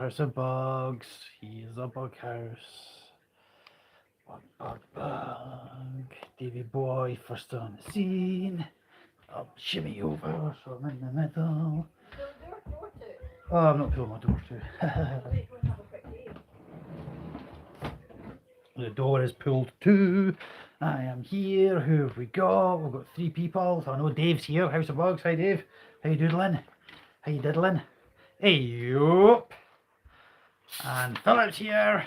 House of bugs. Here's a bug house. Bug, bug, bug. Davy boy first on the scene. I'll shimmy over so I'm in the middle. Oh, I'm not pulling my door too. The door is pulled too. I am here. Who have we got? We've got 3 people. I know Dave's here. House of Bugs. Hi, Dave. How you doodling? How you diddling? Hey, yup. And Philip's here.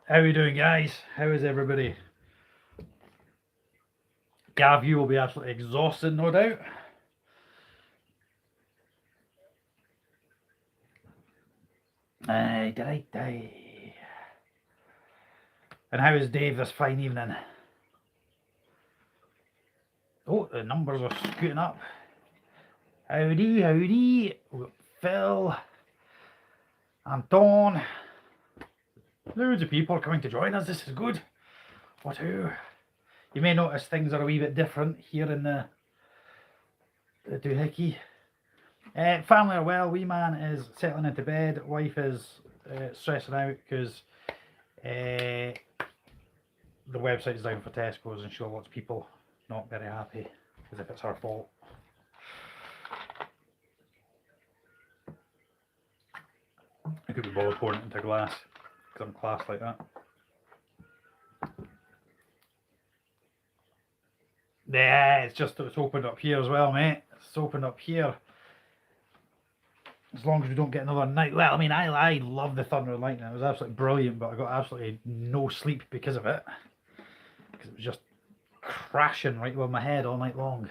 How are you doing, guys? How is everybody? Gav, you will be absolutely exhausted, no doubt. Aye, did I die? And how is Dave this fine evening? Oh, the numbers are scooting up. Howdy, howdy. We've got Phil, Anton. Loads of people are coming to join us. This is good. What who? You may notice things are a wee bit different here in the doohickey. Family are well. Wee man is settling into bed. Wife is stressing out because the website is down for Tesco's and she lots of people not very happy as if it's her fault. I could be bothered pouring it into glass because I'm classed like that. Yeah, it's just that it's opened up here as well, mate. It's opened up here. As long as we don't get another night. Well, I mean, I love the thunder and lightning. It was absolutely brilliant, but I got absolutely no sleep because of it. Because it was just crashing right over my head all night long.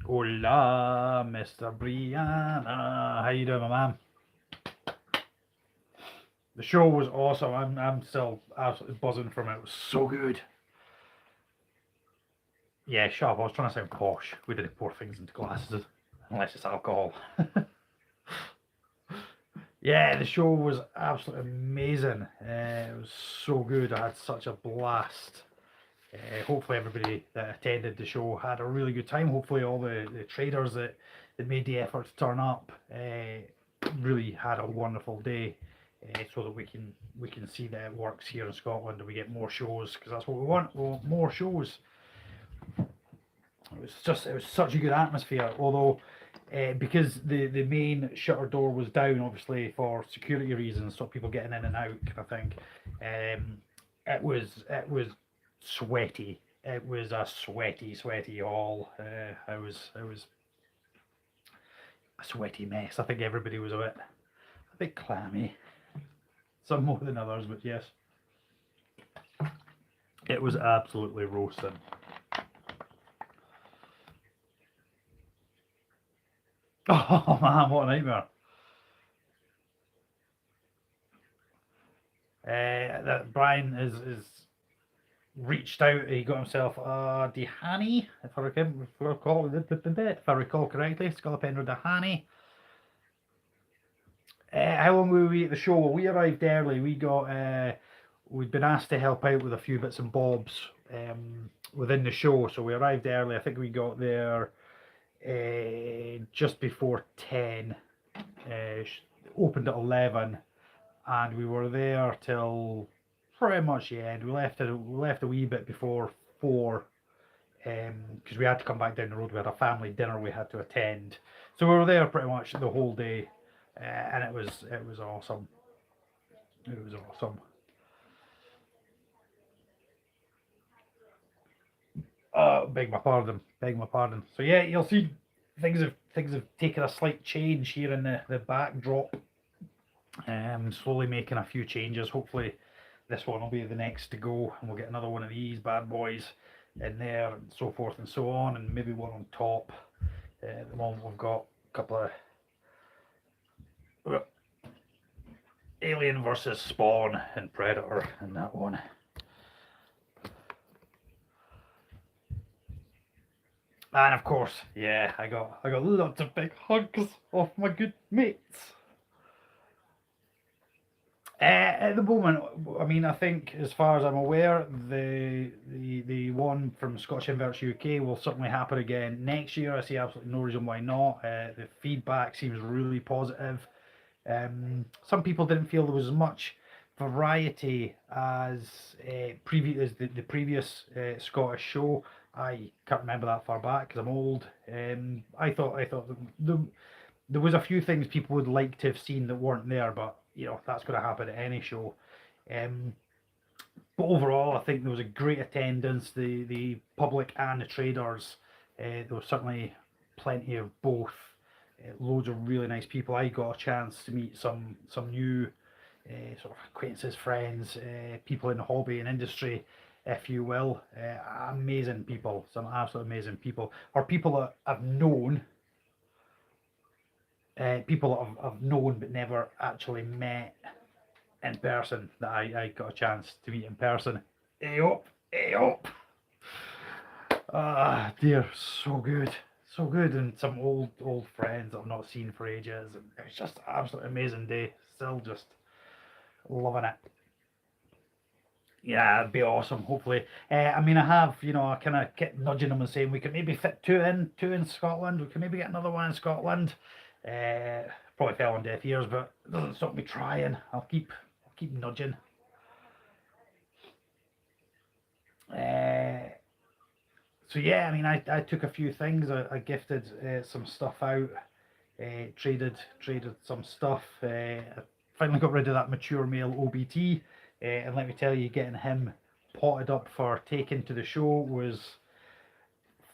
Hola, Mr. Brianna. How you doing, my man? The show was awesome. I'm still absolutely buzzing from it. It was so good. Yeah, shut up. I was trying to sound posh. We didn't pour things into glasses unless it's alcohol. Yeah, the show was absolutely amazing. It was so good. I had such a blast. Hopefully everybody that attended the show had a really good time. Hopefully all the traders that made the effort to turn up really had a wonderful day, so that we can see that it works here in Scotland and we get more shows, because that's what we want. We want more shows. It was such a good atmosphere, although because the main shutter door was down, obviously for security reasons, so people getting in and out kind of thing. It was sweaty. It was a sweaty hall. I was a sweaty mess. I think everybody was a bit clammy. Some more than others, but yes, it was absolutely roasting. Oh man, what a nightmare! That Brian is reached out. He got himself a Dihani, if I recall correctly, Scolopendra Dihani. How long were we at the show? Well, we arrived early. We'd been asked to help out with a few bits and bobs within the show, so we arrived early. I think we got there just before 10. Opened at 11, and we were there till pretty much the end. We left a wee bit before 4, because we had to come back down the road. We had a family dinner we had to attend, so we were there pretty much the whole day, and it was awesome. It was awesome. Beg my pardon. Beg my pardon. So yeah, you'll see things have taken a slight change here in the backdrop. Slowly making a few changes. Hopefully this one will be the next to go, and we'll get another one of these bad boys in there, and so forth and so on, and maybe one on top. At the moment we've got a couple of Alien versus Spawn and Predator in that one. And of course, yeah, I got lots of big hugs off my good mates. At the moment, I mean, I think as far as I'm aware, the one from Scottish Inverts UK will certainly happen again next year. I see absolutely no reason why not. The feedback seems really positive. Some people didn't feel there was as much variety as the previous Scottish show. I can't remember that far back because I'm old. I thought there was a few things people would like to have seen that weren't there, but you know that's going to happen at any show. Um, but overall, I think there was a great attendance. The public and the traders. There was certainly plenty of both. Loads of really nice people. I got a chance to meet some new sort of acquaintances, friends, people in the hobby and industry, if you will. Amazing people, some absolutely amazing people, or people that I've known, people that I've known but never actually met in person that I got a chance to meet in person. Hey up, hey up. Ah, dear, so good, so good, and some old friends I've not seen for ages, and it was just an absolutely amazing day. Still just loving it. Yeah, it'd be awesome. Hopefully, I mean, I have, I kind of kept nudging them and saying we could maybe fit two in Scotland. We could maybe get another one in Scotland. Uh, Probably fell on deaf ears, but it doesn't stop me trying. I'll keep nudging. Uh, so yeah, I mean, I took a few things. I gifted some stuff out, traded some stuff. I finally got rid of that mature male OBT, and let me tell you, getting him potted up for taking to the show was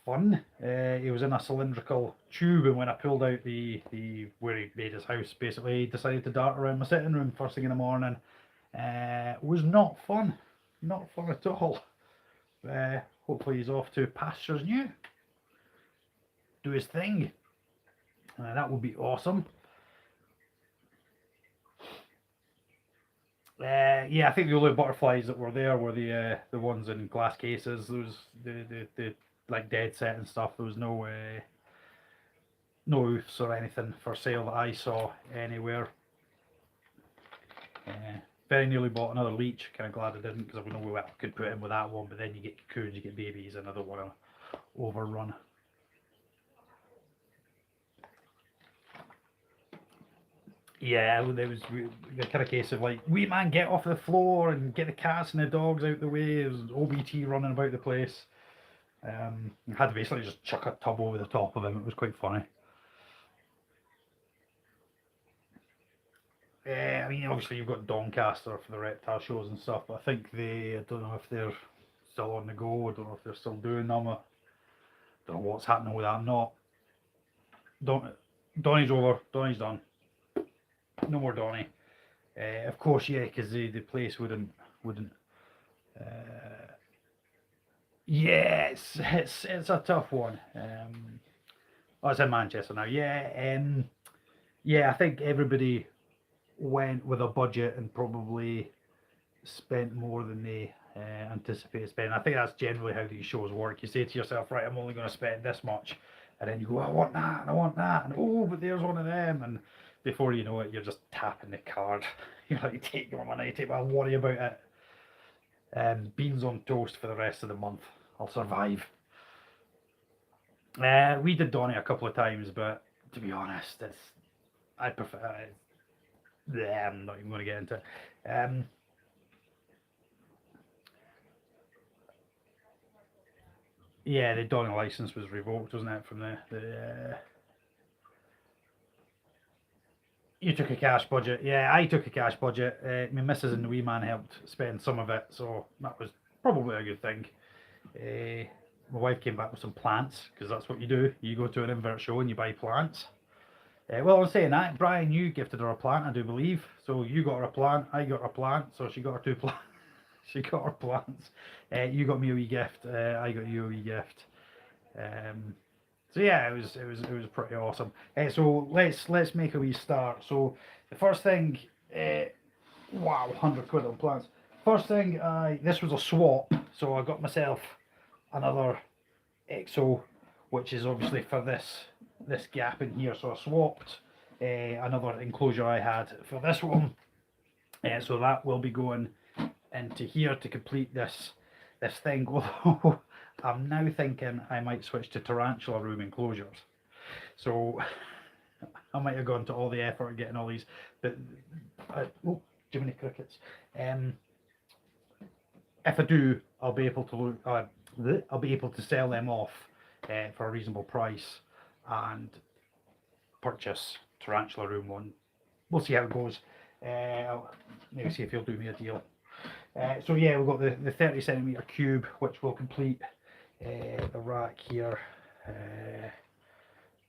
fun. He was in a cylindrical tube, and when I pulled out the where he made his house, basically, he decided to dart around my sitting room first thing in the morning. Was not fun, not fun at all. Hopefully he's off to pastures new, do his thing. That would be awesome. Yeah, I think the only butterflies that were there were the ones in glass cases. Those the like dead set and stuff. There was no oofs or anything for sale that I saw anywhere. Uh, Very nearly bought another leech. Kind of glad I didn't because I know we could put in with that one. But then you get cocoons, you get babies, another one overrun. Yeah, it was the kind of case of like, wee man, get off the floor and get the cats and the dogs out the way. It was OBT running about the place. I had to basically just chuck a tub over the top of him. It was quite funny. I mean, obviously you've got Doncaster for the reptile shows and stuff, but I don't know if they're still on the go. I don't know if they're still doing them. I don't know what's happening with that. I'm not. Don, Donny's over. Donny's done. No more Donny. Of course, yeah, because the place wouldn't. Uh, yeah, it's a tough one. Oh, it's in Manchester now. Yeah, yeah. I think everybody went with a budget and probably spent more than they anticipated spending. I think that's generally how these shows work. You say to yourself, right, I'm only going to spend this much, and then you go, I want that, and I want that, and oh, but there's one of them, and before you know it, you're just tapping the card. You're like, take your money, I'll worry about it. Beans on toast for the rest of the month. I'll survive. We did Donny a couple of times, but to be honest, I prefer. Yeah, I'm not even going to get into it. Yeah, the Donny license was revoked, wasn't it? From you took a cash budget. Yeah, I took a cash budget. My missus and the wee man helped spend some of it, so that was probably a good thing. Uh, my wife came back with some plants because that's what you do. You go to an invert show and you buy plants. Well, I'm saying that Brian, you gifted her a plant, I do believe. So you got her a plant, I got her a plant, so she got her two plants. She got her plants. You got me a wee gift. I got you a wee gift. Um, so yeah, it was pretty awesome. So let's make a wee start. So the first thing, wow, 100 quid on plants. First thing, this was a swap, so I got myself another EXO, which is obviously for this gap in here. So I swapped another enclosure I had for this one. So that will be going into here to complete this thing. Although I'm now thinking I might switch to tarantula room enclosures. So I might have gone to all the effort of getting all these, but oh, Jiminy Crickets. If I do, I'll be able to I'll be able to sell them off for a reasonable price and purchase tarantula room one. We'll see how it goes. Maybe see if he'll do me a deal. So yeah, we've got the 30cm cube, which will complete the rack here.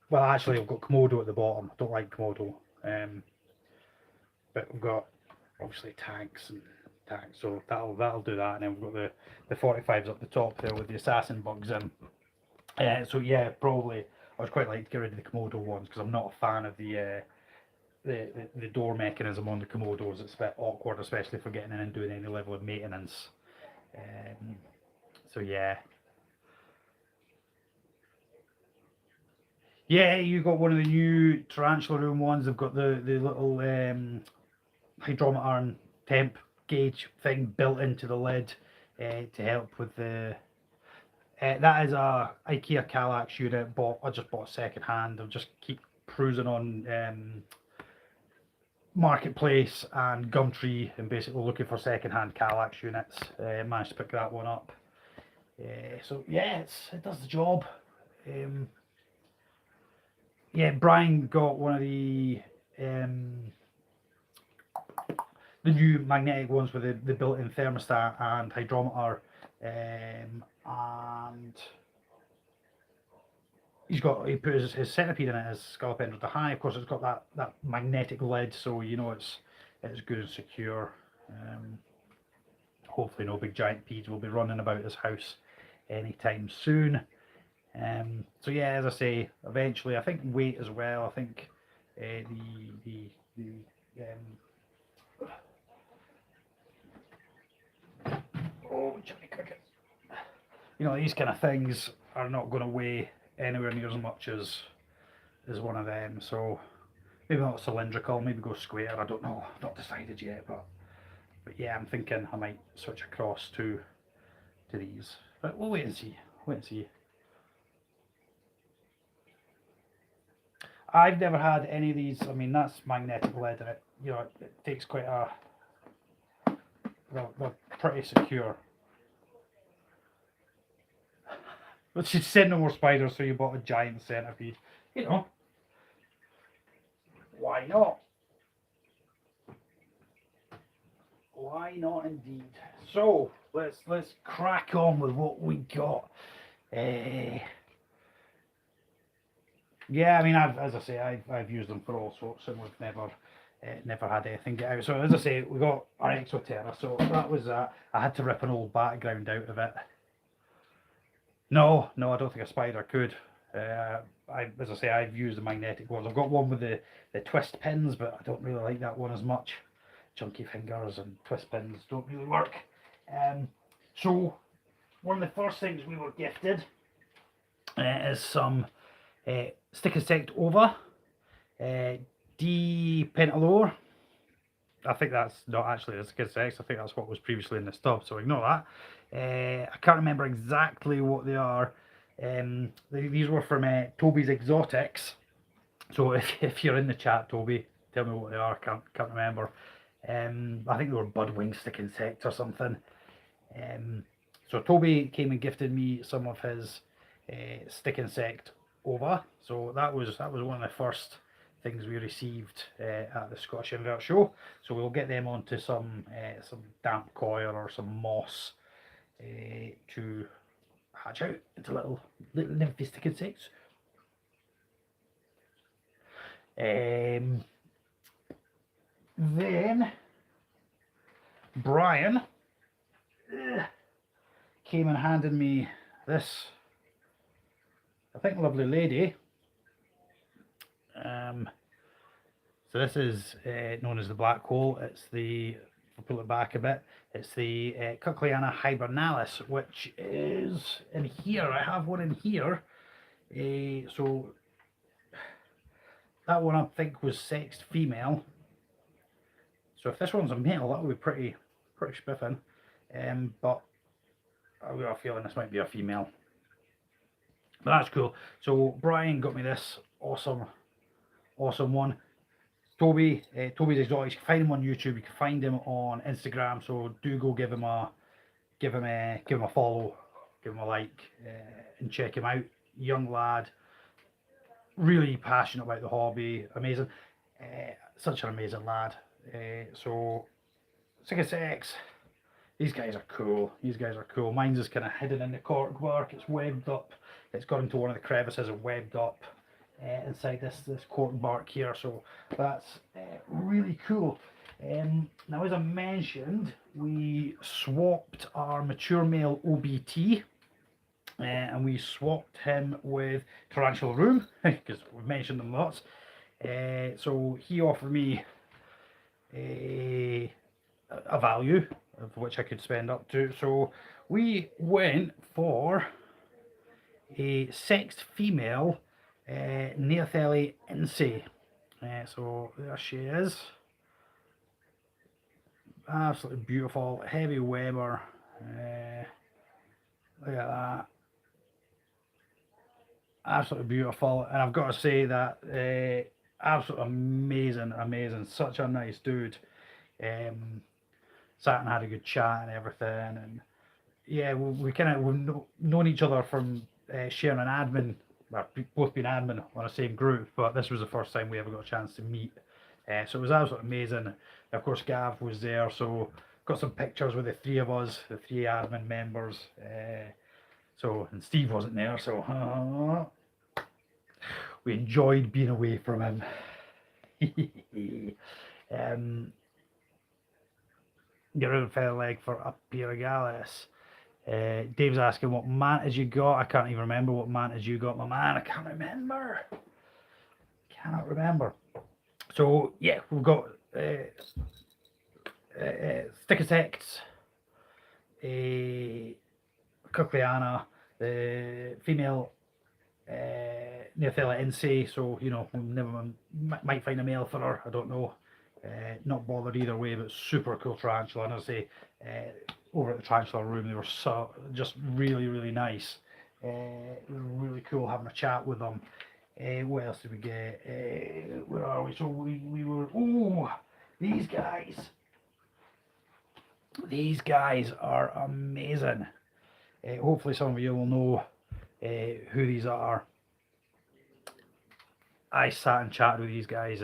Well, actually, I've got Komodo at the bottom. I don't like Komodo, but we've got obviously tanks, so that'll do that. And then we've got the 45s up the top there with the assassin bugs in. So yeah, probably I would quite like to get rid of the Komodo ones because I'm not a fan of the door mechanism on the Komodos. It's a bit awkward, especially for getting in and doing any level of maintenance. So yeah. Yeah, you got one of the new tarantula room ones. They've got the little hydrometer and temp gauge thing built into the lid to help with the. That is a IKEA Kallax unit. I just bought second hand. I'll just keep cruising on Marketplace and Gumtree and basically looking for second hand Kallax units. Managed to pick that one up. So yeah, it does the job. Yeah, Brian got one of the new magnetic ones with the built-in thermostat and hydrometer, and he put his centipede in it as Scolopendra High. Of course, it's got that magnetic lid, so you know it's good and secure. Hopefully, no big giant peas will be running about his house anytime soon. So yeah, as I say, eventually, I think weight as well. I think oh, Johnny Cricket. You know, these kind of things are not going to weigh anywhere near as much as one of them. So maybe not cylindrical, maybe go square. I don't know. Not decided yet, but yeah, I'm thinking I might switch across to these. But we'll wait and see. Wait and see. I've never had any of these. I mean, that's magnetic lead, and it takes quite a. They're pretty secure. But she'd send no more spiders, so you bought a giant centipede. You know, why not? Why not indeed? So let's crack on with what we got. Yeah, I mean, as I say, I've used them for all sorts, and we've never had anything get out. So as I say, we got our Exoterra. So that was I had to rip an old background out of it. No, I don't think a spider could. As I say, I've used the magnetic ones. I've got one with the twist pins, but I don't really like that one as much. Chunky fingers and twist pins don't really work. So one of the first things we were gifted is some Stick Insect Ova D Pentalore. I think that's not actually the Stick Insects. I think that's what was previously in the stub, so ignore that. I can't remember exactly what they are. These were from Toby's Exotics. So if you're in the chat, Toby, tell me what they are. Can't remember. I think they were Budwing Stick Insect or something. So Toby came and gifted me some of his Stick Insect Ova. So that was one of the first things we received at the Scottish Invert Show. So we'll get them onto some damp coir or some moss to hatch out into little nymphy stick insects. Then Brian came and handed me this, I think, lovely lady. So this is known as the black hole. It's I'll pull it back a bit. It's the Cuckleana hibernalis, which is in here. I have one in here. So that one I think was sexed female. So if this one's a male, that would be pretty spiffing. But I've got a feeling this might be a female. But that's cool. So Brian got me this awesome one. Toby, Toby's Exotics. You can find him on YouTube. You can find him on Instagram. So do go give him a follow, give him a like, and check him out. Young lad, really passionate about the hobby. Amazing, such an amazing lad. So Sigus X, these guys are cool. Mine's is kind of hidden in the cork bark. It's webbed up. It's got into one of the crevices and webbed up inside this cork bark here. So that's really cool. Now, as I mentioned, we swapped our mature male OBT. And we swapped him with Tarantula Room because we've mentioned them lots. So he offered me a value of which I could spend up to. So we went for a sexed female Neothele Inse. So there she is. Absolutely beautiful, heavy Weber. Look at that. Absolutely beautiful, and I've got to say that absolutely amazing, such a nice dude. Sat and had a good chat and everything, and yeah, we've known each other from sharing an admin. Well, both been admin on the same group, but this was the first time we ever got a chance to meet. So it was absolutely amazing. And of course, Gav was there, so got some pictures with the three of us, the three admin members. And Steve wasn't there, so we enjoyed being away from him. Get rid of feather leg for Apirigalis. Dave's asking what mantas you got. I can't even remember what mantas you got, my man. I can't remember. Cannot remember. So yeah, we've got Stickisects, Cochleana, the female Neothela Inse, so you know, might find a male for her, I don't know. Not bothered either way, but super cool tarantula. And as I say, over at the Tarantula Room, they were just really nice. It was really cool having a chat with them. What else did we get? Where are we? So we were, these guys are amazing. Hopefully some of you will know who these are. I sat and chatted with these guys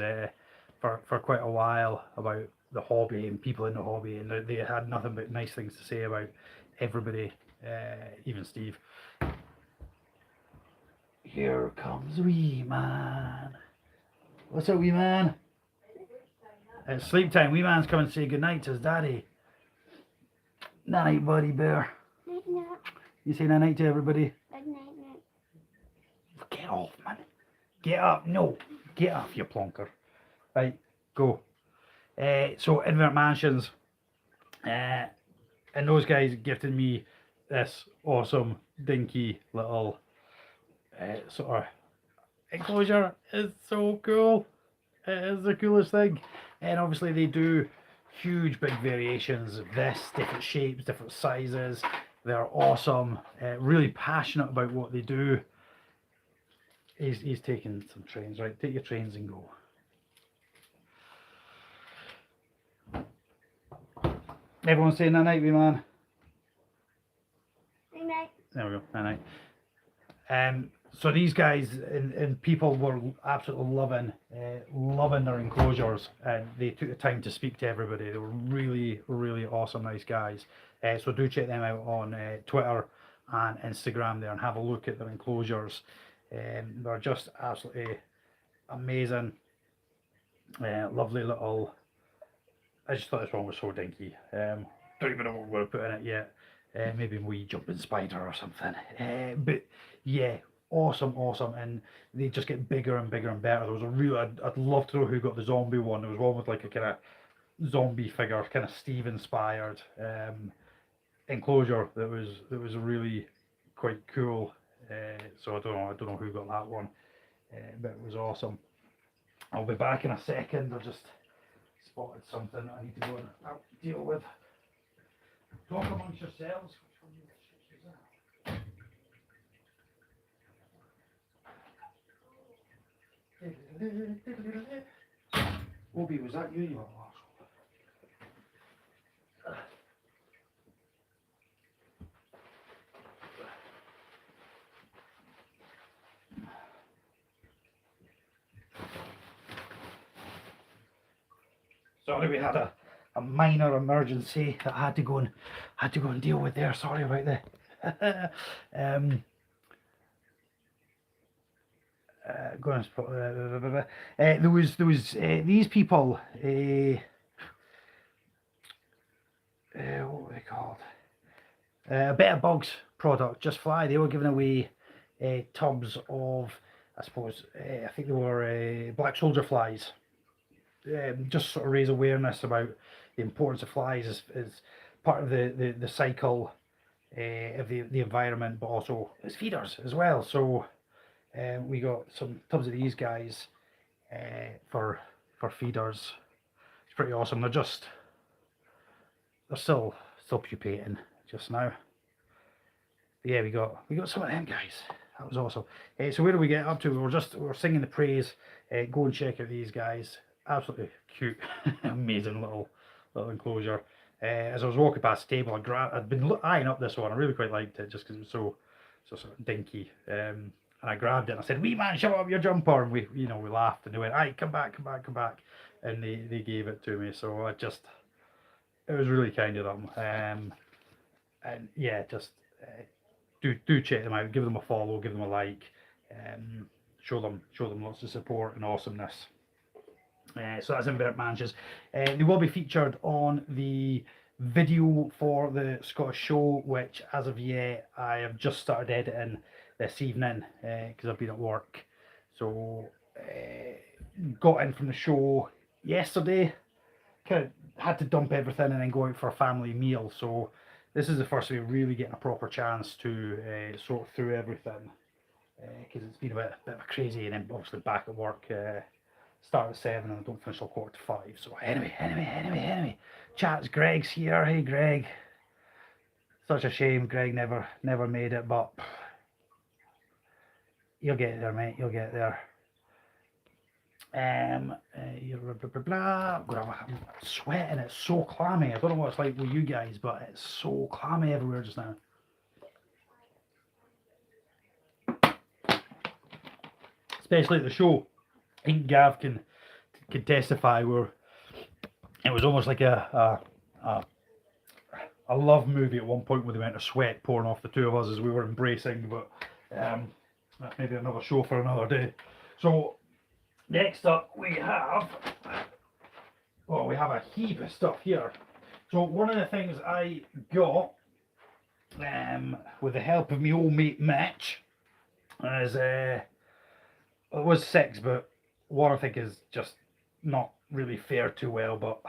for quite a while about the hobby and people in the hobby, and they had nothing but nice things to say about everybody, even Steve. Here comes wee man. What's up, wee man? It's sleep time. Wee man's coming to say goodnight to his daddy. Night, buddy bear. Night. You say night to everybody? Good night. Get off, man. Get up. No. Get off, you plonker. Right, go. So, Infinite Mansions. And those guys gifted me this awesome, dinky little sort of enclosure. It's so cool. It is the coolest thing. And obviously they do huge big variations of this, different shapes, different sizes. They're awesome, really passionate about what they do. He's taking some trains, right? Take your trains and go. Everyone say night, wee man. Night. There we go, night. So these guys and people were absolutely loving their enclosures, and they took the time to speak to everybody. They were really awesome, nice guys. So do check them out on Twitter and Instagram there and have a look at their enclosures. They're just absolutely amazing. Lovely little. I just thought this one was so dinky. Don't even know what we're going to put in it yet. Maybe a wee jumping spider or something. But yeah, awesome, and they just get bigger and better. There was a real, I'd love to know who got the zombie one. There was one with like a kind of zombie figure, kind of Steve inspired enclosure that was really quite cool. So I don't know who got that one, but it was awesome. I'll be back in a second. I'll just spotted something I need to go and deal with. Talk amongst yourselves. Which one of the is that? Obi, was that you? You are lost. Sorry, we had a minor emergency that I had to go and deal with there. Sorry about that. Go on. There was these people. What were they called? A Better Bugs product, Just Fly. They were giving away tubs of, I suppose, I think they were black soldier flies. Just sort of raise awareness about the importance of flies as part of the cycle of the environment, but also as feeders as well. So we got some tubs of these guys for feeders. It's pretty awesome. They're still pupating just now. But yeah, we got some of them guys. That was awesome. So where do we get up to? We're singing the praise. Go and check out these guys. Absolutely cute, amazing little enclosure. As I was walking past the table, I'd been eyeing up this one. I really quite liked it just because it was so sort of dinky. And I grabbed it and I said, "Wee man, show up your jumper." And we laughed and they went, "Aye, come back." And they gave it to me. So it was really kind of them. And yeah, just do check them out. Give them a follow. Give them a like. Show them lots of support and awesomeness. So that's Invert Manches. They will be featured on the video for the Scottish show, which as of yet I have just started editing this evening because I've been at work. So got in from the show yesterday, kind of had to dump everything and then go out for a family meal. So this is the first we're really getting a proper chance to sort through everything because it's been a bit of a crazy, and then obviously back at work. Start at 7 and I don't finish till 4:45. So anyway, chats. Greg's here. Hey Greg. Such a shame Greg never made it, but you'll get there, mate. You'll get there. I'm sweating. It's so clammy. I don't know what it's like with you guys, but it's so clammy everywhere just now. Especially at the show. I think Gav can testify where it was almost like a love movie at one point with the amount of sweat pouring off the two of us as we were embracing, but that's maybe another show for another day. So next up we have a heap of stuff here. So one of the things I got with the help of my old mate Mitch is it was 6, but one I think is just not really fared too well, but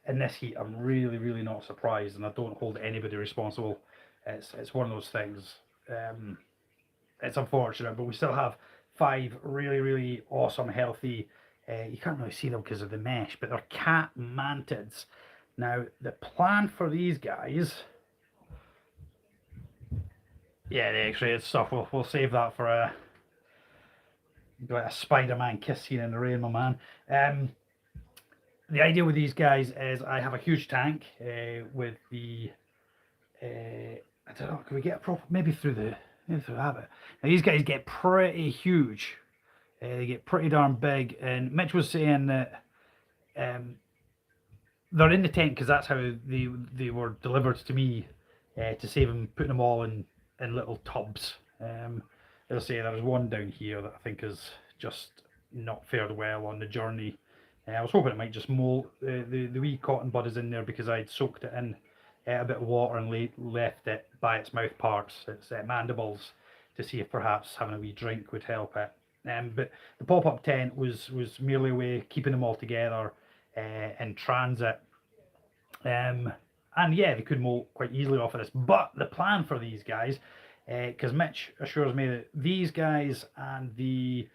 in this heat I'm really not surprised, and I don't hold anybody responsible. It's one of those things. It's unfortunate, but we still have 5 really awesome, healthy, you can't really see them because of the mesh, but they're cat mantids. Now the plan for these guys, yeah, the X-rated stuff, we'll save that for a Spider-Man kiss scene in the rain, my man. The idea with these guys is I have a huge tank with the I don't know, can we get a proper, maybe through habit. Now these guys get pretty huge. They get pretty darn big, and Mitch was saying that they're in the tent because that's how they were delivered to me to save them, putting them all in little tubs. As I say, there was one down here that I think is just not fared well on the journey. I was hoping it might just molt. The wee cotton bud is in there because I'd soaked it in a bit of water and left it by its mouth parts, its mandibles, to see if perhaps having a wee drink would help it. But the pop-up tent was merely a way of keeping them all together in transit. And yeah, they could molt quite easily off of this. But the plan for these guys, because Mitch assures me that these guys and the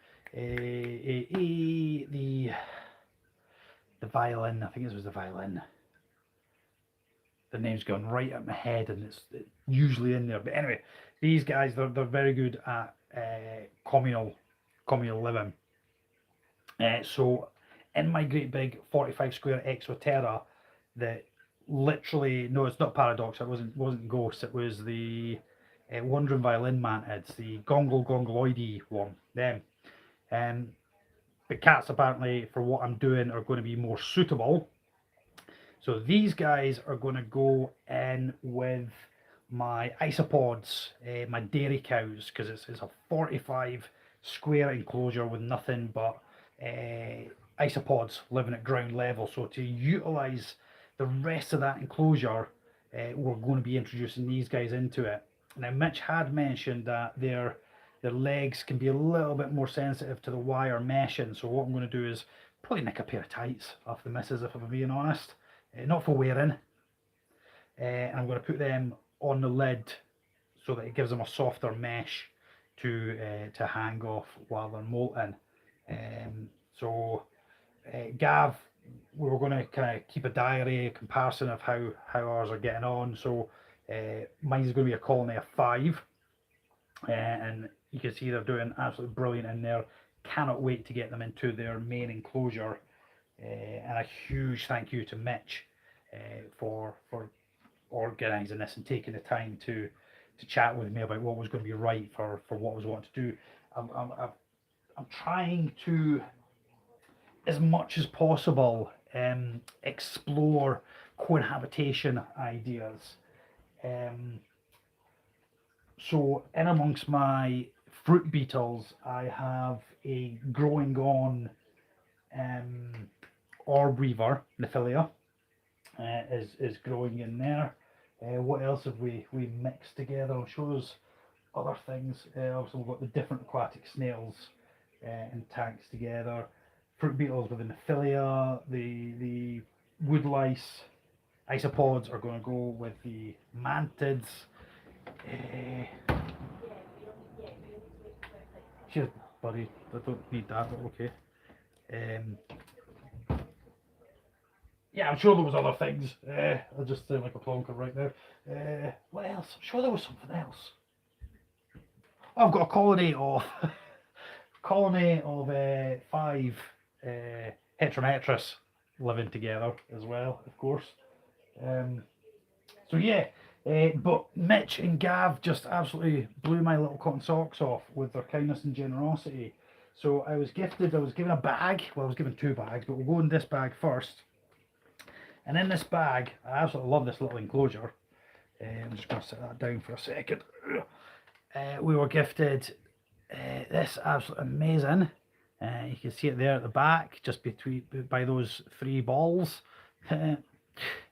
the violin. I think this was the violin. The name's gone right at my head, and it's usually in there. But anyway, these guys, they're very good at communal living. So in my great big 45 square Exoterra, that literally, no, it's not Paradox. It wasn't Ghost. It was the Wandering Violin Mantids, the Gongoloidy one. Them. The cats apparently, for what I'm doing, are going to be more suitable. So these guys are going to go in with my isopods, my dairy cows, because it's a 45 square enclosure with nothing but isopods living at ground level. So to utilize the rest of that enclosure, we're going to be introducing these guys into it. Now Mitch had mentioned that their legs can be a little bit more sensitive to the wire meshing. So what I'm going to do is probably nick a pair of tights off the missus, if I'm being honest. Not for wearing. And I'm going to put them on the lid so that it gives them a softer mesh to hang off while they're molting. Gav, we were going to kind of keep a diary, a comparison of how ours are getting on. So mine's going to be a colony of 5, and you can see they're doing absolutely brilliant in there. Cannot wait to get them into their main enclosure. And a huge thank you to Mitch for organising this and taking the time to chat with me about what was going to be right for what I was wanting to do. I'm trying to, as much as possible, explore cohabitation ideas. So in amongst my fruit beetles, I have a growing on orb weaver, Nephilia, is growing in there. What else have we mixed together? I'll show us other things. Also, we've got the different aquatic snails in tanks together. Fruit beetles with the Nephilia, the wood lice, isopods are going to go with the mantids. Cheers, buddy. I don't need that, but okay. Yeah, I'm sure there was other things. I just sound like a plonker right now. What else? I'm sure there was something else. Oh, I've got a colony of 5 Heterometris living together as well, of course. So yeah, but Mitch and Gav just absolutely blew my little cotton socks off with their kindness and generosity. So I was given a bag. Well, I was given 2 bags, but we'll go in this bag first. And in this bag, I absolutely love this little enclosure. I'm just going to set that down for a second. We were gifted this absolutely amazing. You can see it there at the back, just by those 3 balls.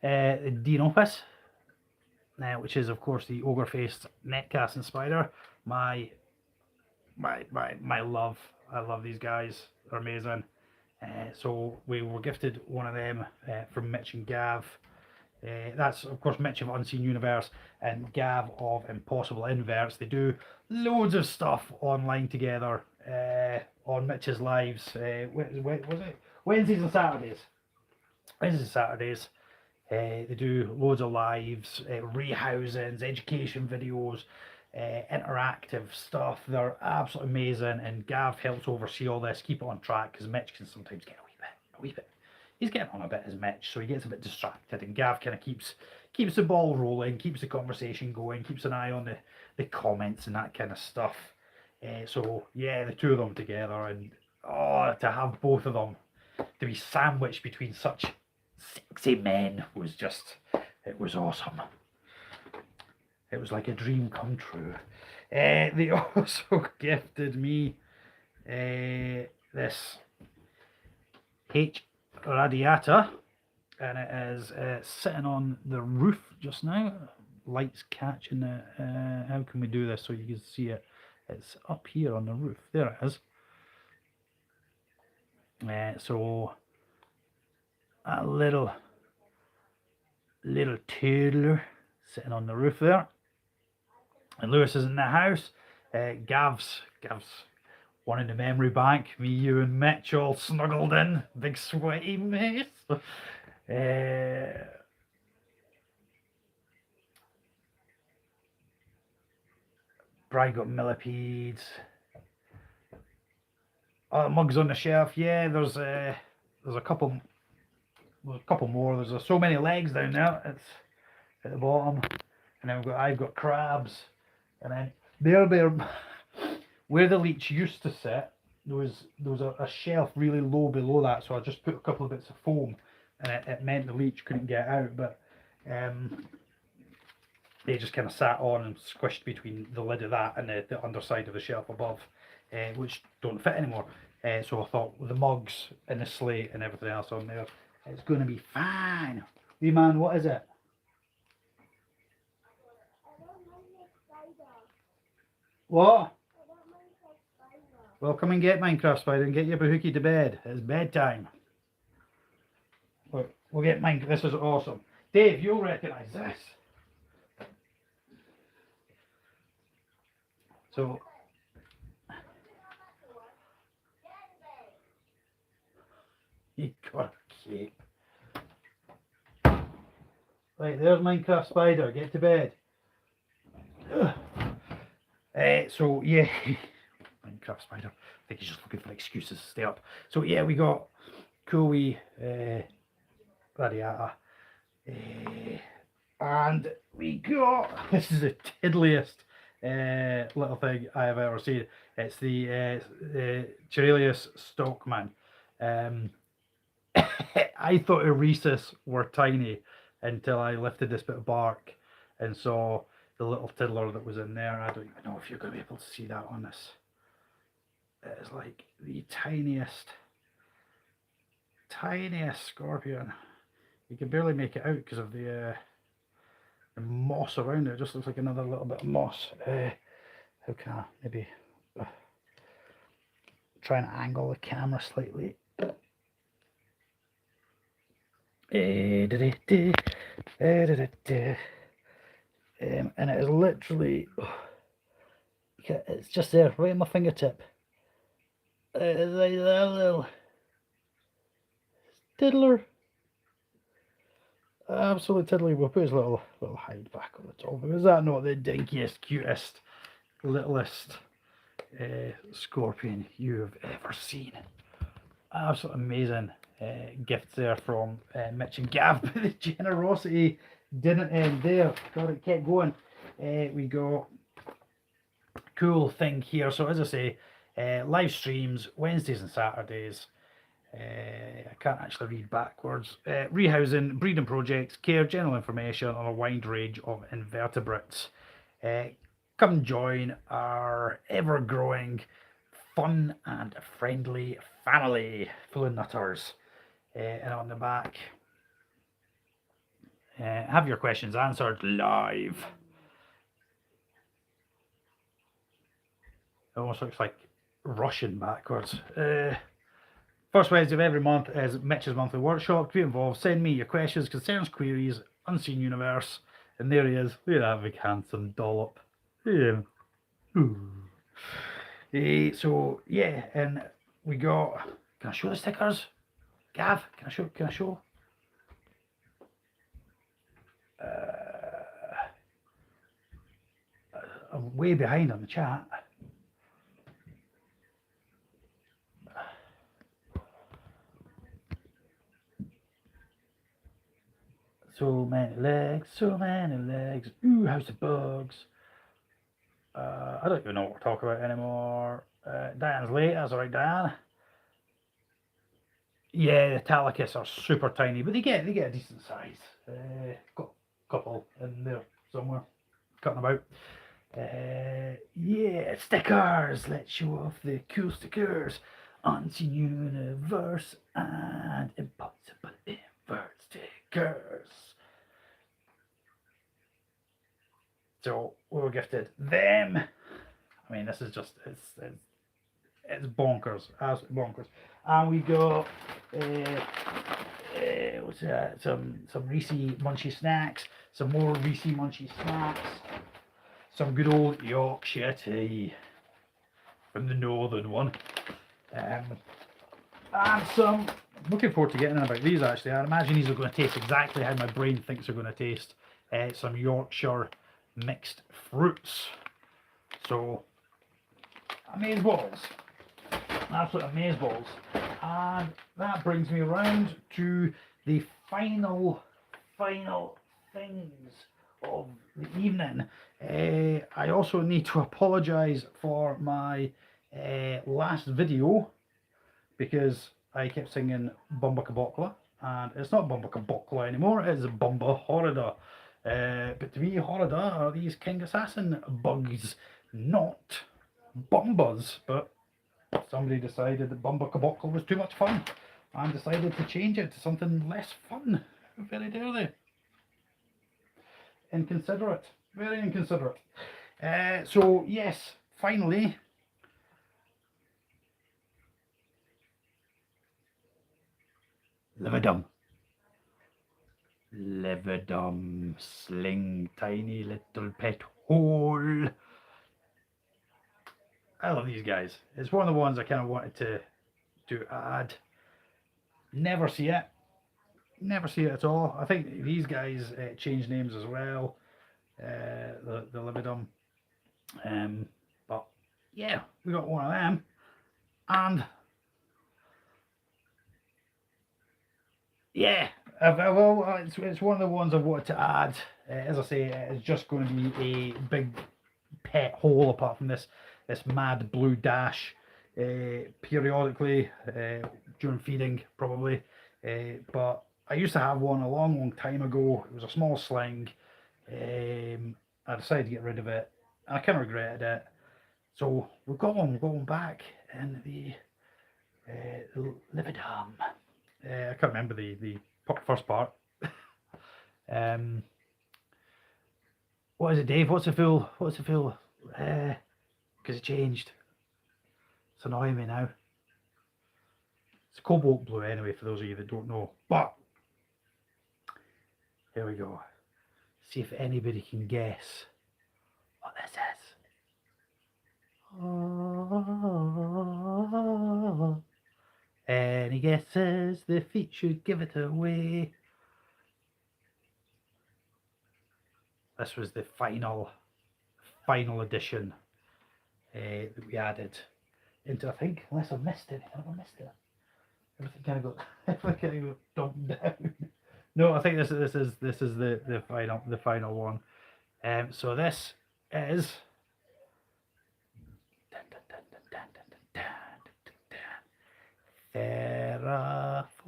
Dinopus, which is of course the ogre-faced net-casting spider. My love. I love these guys. They're amazing. So we were gifted one of them from Mitch and Gav. That's of course Mitch of Unseen Universe and Gav of Impossible Inverts. They do loads of stuff online together on Mitch's lives. Was it Wednesdays and Saturdays? Wednesdays and Saturdays. They do loads of lives, rehousings, education videos, interactive stuff. They're absolutely amazing, and Gav helps oversee all this, keep it on track, because Mitch can sometimes get a wee bit. He's getting on a bit as Mitch, so he gets a bit distracted, and Gav kind of keeps the ball rolling, keeps the conversation going, keeps an eye on the comments and that kind of stuff. So yeah, the 2 of them together, and to have both of them to be sandwiched between such sexy men it was awesome. It was like a dream come true. They also gifted me this H radiata, and it is sitting on the roof just now. Lights catching it. How can we do this so you can see it? It's up here on the roof. There it is. So a little toddler sitting on the roof there. And Lewis is in the house. Gav's one in the memory bank. Me, you, and Mitch all snuggled in. Big sweaty mess. Brian got millipedes. Oh, mugs on the shelf. Yeah, there's a couple. There's a couple more. There's so many legs down there. It's at the bottom, and then I've got crabs, and then there where the leech used to sit. There was a shelf really low below that, so I just put a couple of bits of foam, and it meant the leech couldn't get out. But they just kind of sat on and squished between the lid of that and the underside of the shelf above, which don't fit anymore. So I thought with the mugs and the slate and everything else on there, it's going to be fine. Wee man, what is it? What? Well, come and get Minecraft Spider and get your bahookie to bed. It's bedtime. Look, we'll get Minecraft. This is awesome. Dave, you'll recognise this. So, you got a cape. Right, there's Minecraft Spider. Get to bed. So yeah, Minecraft Spider. I think he's just looking for excuses to stay up. So yeah, we got cool wee Gladiator. And we got, this is the tiddliest little thing I have ever seen. It's the Chiralius Stockman. I thought Euresis were tiny until I lifted this bit of bark and saw the little tiddler that was in there. I don't even know if you're going to be able to see that on this. It's like the tiniest scorpion. You can barely make it out because of the moss around it. It just looks like another little bit of moss. How can I maybe try and angle the camera slightly? And it is literally, it's just there, right on my fingertip. It's like that little tiddler. Absolutely tiddly. We'll put his little hide back on the top. Is that not the dinkiest, cutest, littlest scorpion you have ever seen? Absolutely amazing gifts there from Mitch and Gav. But the generosity didn't end there. God, it kept going. We got cool thing here. So as I say, live streams Wednesdays and Saturdays. I can't actually read backwards. Rehousing, breeding projects, care, general information on a wide range of invertebrates. Come join our ever-growing, fun and friendly family full of nutters. And on the back, have your questions answered live. It almost looks like Russian backwards. First Wednesday of every month is Mitch's monthly workshop. Get involved, send me your questions, concerns, queries, Unseen Universe. And there he is. Look at that big handsome dollop. Yeah. So yeah, and we got, can I show the stickers? Gav, can I show? I'm way behind on the chat. So many legs, Ooh, House of Bugs. I don't even know what we're talking about anymore. Diane's late, that's alright, Diane. Yeah, the Talicus are super tiny, but they get a decent size. Got a couple in there somewhere, cutting about. Yeah, stickers. Let's show off the cool stickers. Unseen Universe and Impossible Invert stickers. So we were gifted them. I mean, this is just it's bonkers, absolutely bonkers. And we got what's that? Some Reese Munchy snacks, some more Reese Munchy snacks, some good old Yorkshire tea. from the northern one. And some, looking forward to getting in about these actually. I imagine these are going to taste exactly how my brain thinks they're going to taste. Some Yorkshire mixed fruits. So, amazeballs. Absolute amazeballs. And that brings me around to the final things of the evening. I also need to apologise for my last video, because I kept singing Bumba Kabokla, and it's not Bumba Kabokla anymore, it's Bumba Horrida. But to me, Horrida are these King Assassin bugs, not Bumbas. But somebody decided that Bumba Kabokla was too much fun and decided to change it to something less fun. Very dare they. Inconsiderate. Very inconsiderate. So, yes, finally, Lividum. Lividum, sling, tiny little pet hole. I love these guys. It's one of the ones I kind of wanted to add. Never see it. Never see it at all. I think these guys changed names as well. The Lividum. But yeah, we got one of them. And yeah, well, it's one of the ones I've wanted to add. As I say, it's just going to be a big pet hole apart from this mad blue dash periodically during feeding probably. But I used to have one a long time ago. It was a small sling. I decided to get rid of it, and I kind of regretted it. So we've got one back in the Lividum. I can't remember the first part. What is it, Dave? What's the full? Because it changed. It's annoying me now. It's cobalt blue anyway, for those of you that don't know. But here we go. See if anybody can guess what this is. Oh, any guesses? The feet should give it away. This was the final edition that we added into, I think, unless I missed it. Have I missed it? Everything kind of got dumped down. No, I think this is the final one. So this is Theraphosha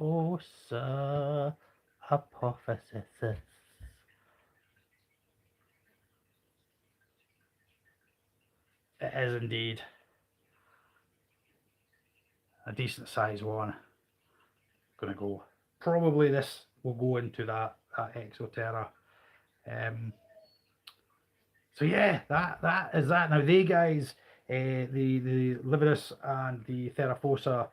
apophysis. It is indeed a decent size one. Gonna go, probably this will go into that Exoterra. So yeah, that is that. Now they guys, the Lividus and the Theraphosha,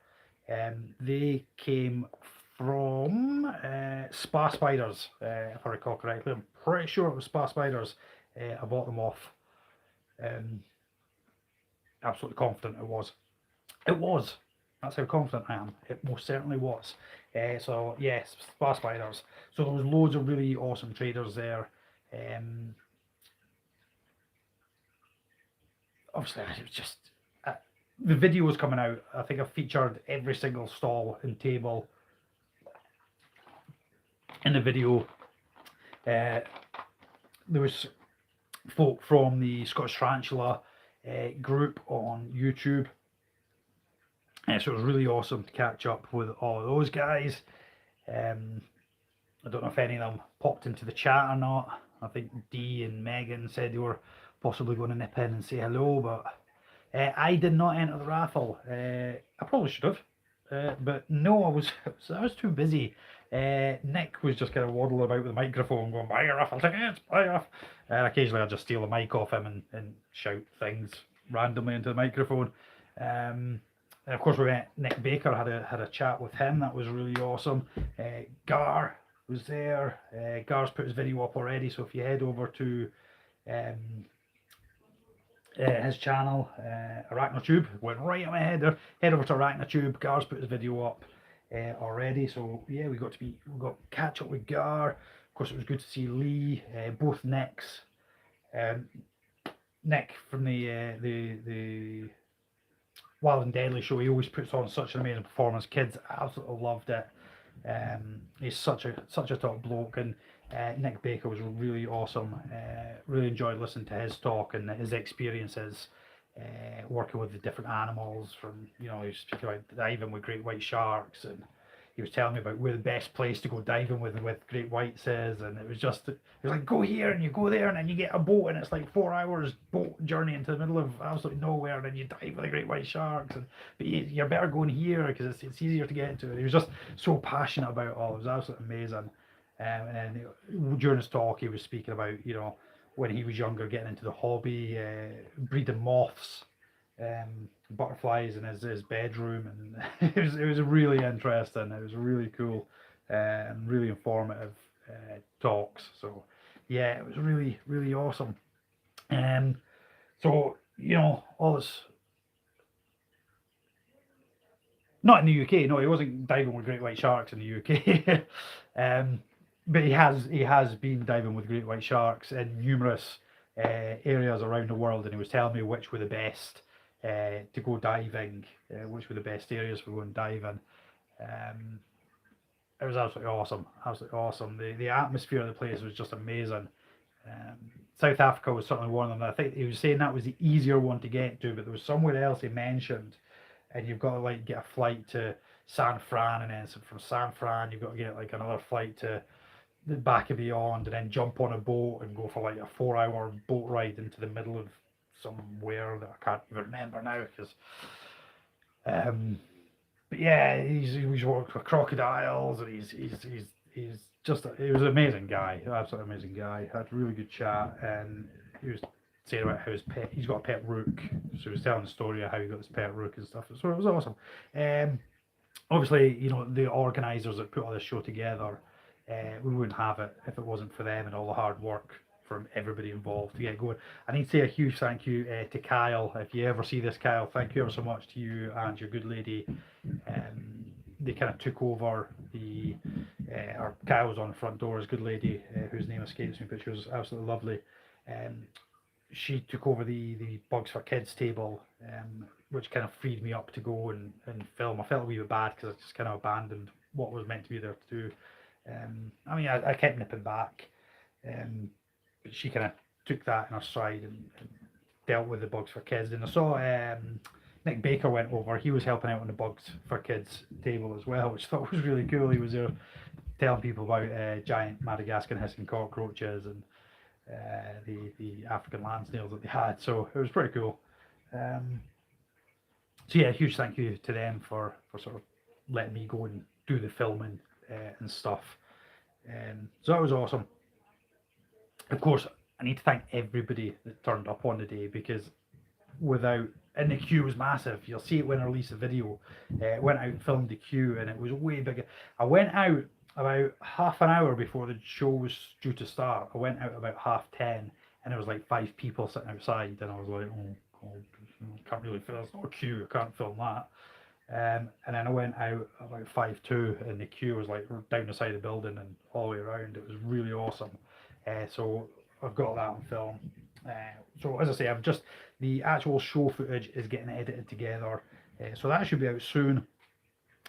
they came from Spa Spiders, if I recall correctly. I'm pretty sure it was Spa Spiders. I bought them off. Absolutely confident it was. It was. That's how confident I am. It most certainly was. So yes, Spa Spiders. So there was loads of really awesome traders there. Obviously, it was just the video was coming out. I think I featured every single stall and table in the video. There was folk from the Scottish Tarantula group on YouTube. So it was really awesome to catch up with all of those guys. I don't know if any of them popped into the chat or not. I think Dee and Megan said they were possibly going to nip in and say hello, but I did not enter the raffle. I probably should have, but no, I was too busy. Nick was just kind of waddling about with the microphone going, buy your raffle tickets, buy your raffle. Occasionally I'd just steal the mic off him and shout things randomly into the microphone. And of course we met Nick Baker, had a chat with him. That was really awesome. Gar was there. Gar's put his video up already, so if you head over to his channel, Arachnotube, went right at my head there. Head over to Arachnotube. Gar's put his video up already, so yeah, we got catch up with Gar. Of course, it was good to see Lee, both Nicks. Nick from the Wild and Deadly show. He always puts on such an amazing performance. Kids absolutely loved it. He's such a top bloke, and Nick Baker was really awesome. Really enjoyed listening to his talk and his experiences working with the different animals. From he was speaking about diving with great white sharks, and he was telling me about where the best place to go diving with great whites is, and it was like, go here and you go there and then you get a boat and it's like 4 hours boat journey into the middle of absolutely nowhere, and then you dive with the great white sharks, but you're better going here because it's easier to get to. And he was just so passionate about it all. It was absolutely amazing. And then during his talk he was speaking about when he was younger, getting into the hobby, breeding moths, butterflies in his bedroom, and it was really interesting. It was really cool and really informative talks. So yeah, it was really really awesome. So all this, not in the UK. No, he wasn't diving with great white sharks in the UK. But he has been diving with great white sharks in numerous areas around the world, and he was telling me which were the best to go diving, which were the best areas for going diving. Um, it was absolutely awesome, absolutely awesome. The atmosphere of the place was just amazing. Um, South Africa was certainly one of them. I think he was saying that was the easier one to get to, but there was somewhere else he mentioned, and you've got to like get a flight to San Fran, and then from San Fran you've got to get like another flight to the back of beyond, and then jump on a boat and go for like a 4 hour boat ride into the middle of somewhere that I can't even remember now. Because, but yeah, he's worked with crocodiles, and he's just he was an amazing guy, absolutely amazing guy. Had a really good chat, and he was saying about how he's got a pet rook, so he was telling the story of how he got his pet rook and stuff. So it was awesome. Obviously, the organisers that put all this show together, we wouldn't have it if it wasn't for them and all the hard work from everybody involved to get going. I need to say a huge thank you to Kyle. If you ever see this, Kyle, thank you ever so much to you and your good lady. They kind of took over or Kyle was on the front door, his good lady, whose name escapes me, but she was absolutely lovely. She took over the Bugs for Kids table, which kind of freed me up to go and film. I felt a wee bit bad because I just kind of abandoned what was meant to be there to do. I mean, I kept nipping back, but she kind of took that in her stride and dealt with the Bugs for Kids. And I saw Nick Baker went over. He was helping out on the Bugs for Kids table as well, which I thought was really cool. He was there telling people about giant Madagascar hissing cockroaches and the African land snails that they had. So it was pretty cool. So yeah, huge thank you to them for sort of letting me go and do the filming and stuff. So that was awesome. Of course, I need to thank everybody that turned up on the day, because and the queue was massive. You'll see it when I release the video. Went out and filmed the queue, and it was way bigger. I went out about half an hour before the show was due to start. I went out about 10:30, and there was like 5 people sitting outside, and I was like, oh God, can't really film. There's no queue. I can't film that. And then I went out about 5:02, and the queue was like down the side of the building and all the way around. It was really awesome. So I've got that on film. So as I say, the actual show footage is getting edited together. So that should be out soon.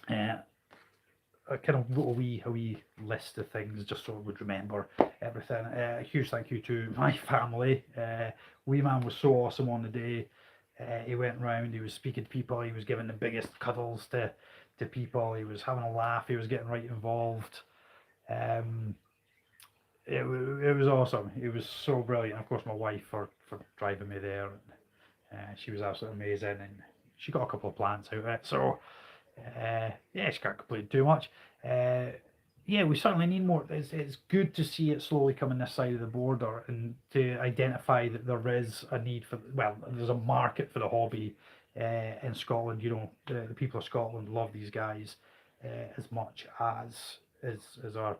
I kind of wrote a wee list of things just so I would remember everything. A huge thank you to my family. Wee man was so awesome on the day. He went round, he was speaking to people, he was giving the biggest cuddles to people, he was having a laugh, he was getting right involved. It was awesome. It was so brilliant. Of course, my wife for driving me there. She was absolutely amazing, and she got a couple of plants out of it. So yeah, she can't complain too much. Yeah, we certainly need more. It's good to see it slowly coming this side of the border, and to identify that there is a need for, well, there's a market for the hobby in Scotland. The people of Scotland love these guys as much as our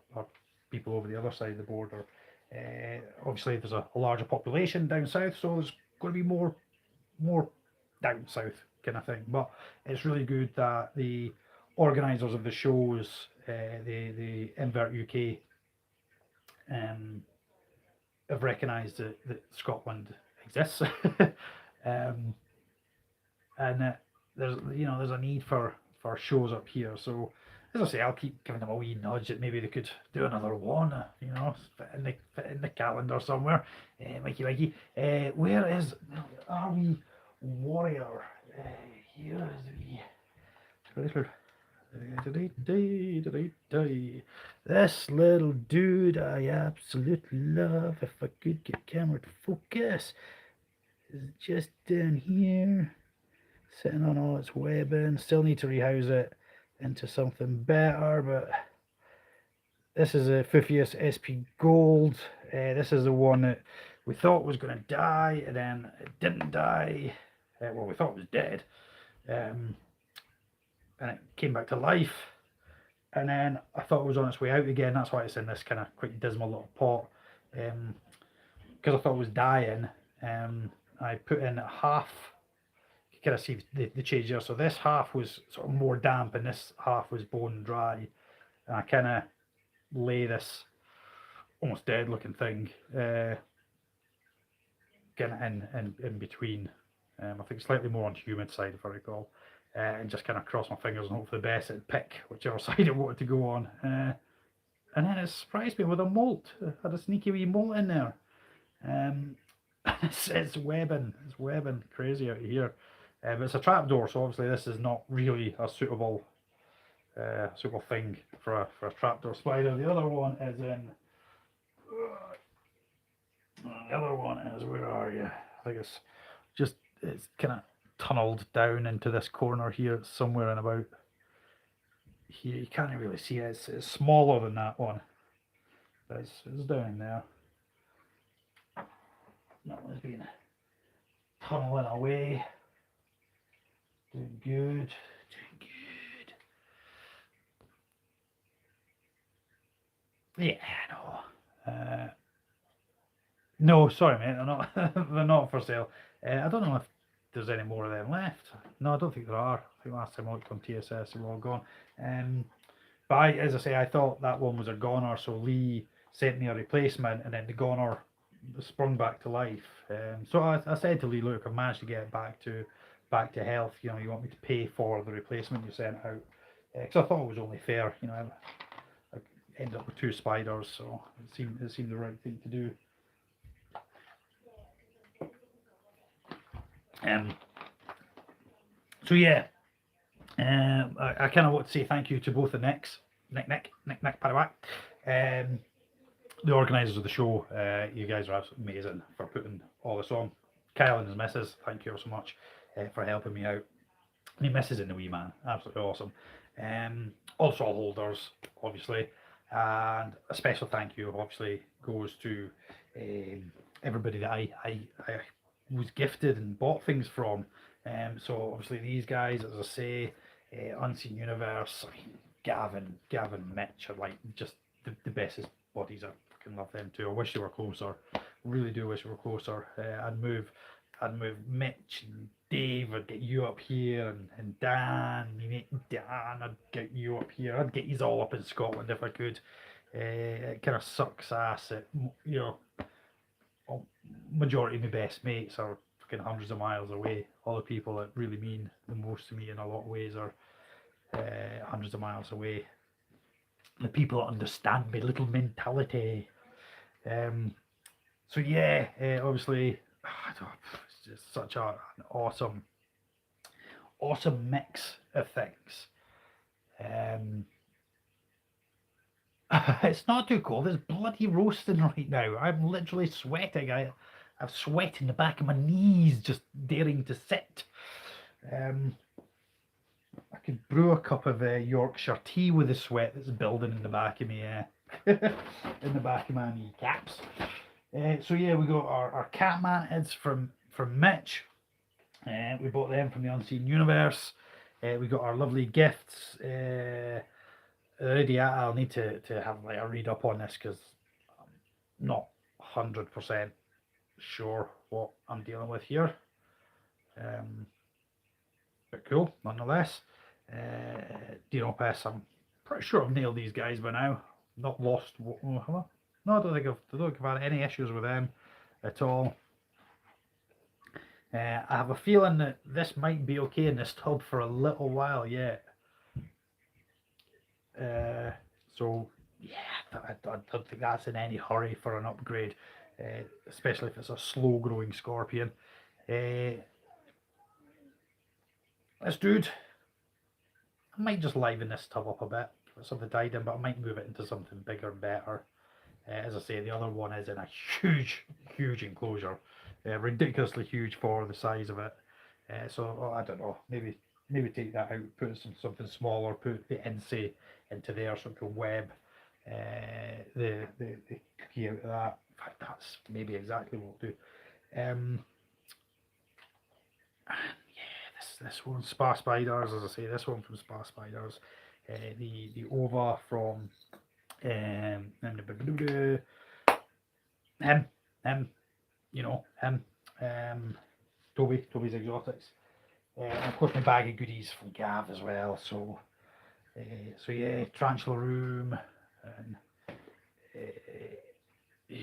people over the other side of the border. Obviously, there's a larger population down south, so there's going to be more more down south kind of thing. But it's really good that the organisers of the shows, the Invert UK, um, have recognised that Scotland exists, um, and there's a need for shows up here. So as I say, I'll keep giving them a wee nudge that maybe they could do another one. Fit in the calendar somewhere. Mikey, where is our wee warrior? Here is the this little dude I absolutely love. If I could get camera to focus, is just down here, sitting on all its webbing. Still need to rehouse it into something better, but this is a Fufius SP Gold. This is the one that we thought was going to die, and then it didn't die. Well, we thought it was dead, and it came back to life. And then I thought it was on its way out again. That's why it's in this kind of quite dismal little pot. Because I thought it was dying, I put in half. You kind of see the change there. So this half was sort of more damp, and this half was bone dry. And I kind of lay this almost dead looking thing kind of in between. I think slightly more on the humid side, if I recall. And just kind of cross my fingers and hope for the best and pick whichever side it wanted to go on. And then it surprised me with a molt. It had a sneaky wee molt in there. It's webbing. It's webbing crazy out of here. But it's a trapdoor, so obviously this is not really a suitable thing for a trapdoor spider. The other one is in. The other one is, where are you? I think it's kind of tunneled down into this corner here. It's somewhere in about here. You can't really see it. It's smaller than that one. But it's down there. That one's been tunneling away. Doing good. Yeah, no. No, sorry, mate. They're not. They're not for sale. I don't know if there's any more of them left. No, I don't think there are. I think last time I looked on TSS, they were all gone. But as I say, I thought that one was a goner, so Lee sent me a replacement, and then the goner sprung back to life. So I said to Lee, look, I've managed to get it back to health. You want me to pay for the replacement you sent out? Because I thought it was only fair. I ended up with 2 spiders, so it seemed the right thing to do. So yeah, I kind of want to say thank you to both the Nick, Paddywhack, the organisers of the show. You guys are absolutely amazing for putting all this on. Kyle and his missus, thank you so much for helping me out. And he misses in the wee man, absolutely awesome. Also holders, obviously, and a special thank you obviously goes to everybody that I was gifted and bought things from. So obviously these guys, as I say, Unseen Universe, Gavin, Mitch are like just the bestest bodies. I fucking love them too. I wish they were closer. Really do wish they were closer. I'd move Mitch and Dave. I'd get you up here, and Dan, my mate Dan. I'd get you up here. I'd get you all up in Scotland if I could. It kind of sucks ass. Majority of my best mates are fucking hundreds of miles away. All the people that really mean the most to me in a lot of ways are hundreds of miles away. The people that understand my little mentality. So yeah, obviously, it's just such an awesome mix of things. It's not too cold. It's bloody roasting right now. I'm literally sweating. I've sweat in the back of my knees just daring to sit. I could brew a cup of Yorkshire tea with the sweat that's building in the back of me, in the back of my kneecaps. So yeah, we got our cat mantids from Mitch. We bought them from the Unseen Universe. We got our lovely gifts. Already, I'll need to have like a read up on this because I'm not 100% sure what I'm dealing with here. But cool, nonetheless. Dinopes, I'm pretty sure I've nailed these guys by now. Not lost. No, I don't think I've had any issues with them at all. I have a feeling that this might be okay in this tub for a little while yet. So yeah, I don't think that's in any hurry for an upgrade, especially if it's a slow growing scorpion. This dude, I might just liven this tub up a bit with some of the Diadem, but I might move it into something bigger and better. As I say, the other one is in a huge enclosure, ridiculously huge for the size of it. So I don't know, maybe take that out, put something smaller, put the INSEE into there so it can web the cookie out of that. In fact, that's maybe exactly what we'll do. Yeah, this one, Spa Spiders, as I say, this one from Spa Spiders, the Ova from him, you know, him, Toby's Exotics, and of course my bag of goodies from Gav as well. So yeah, Tarantula Room, and I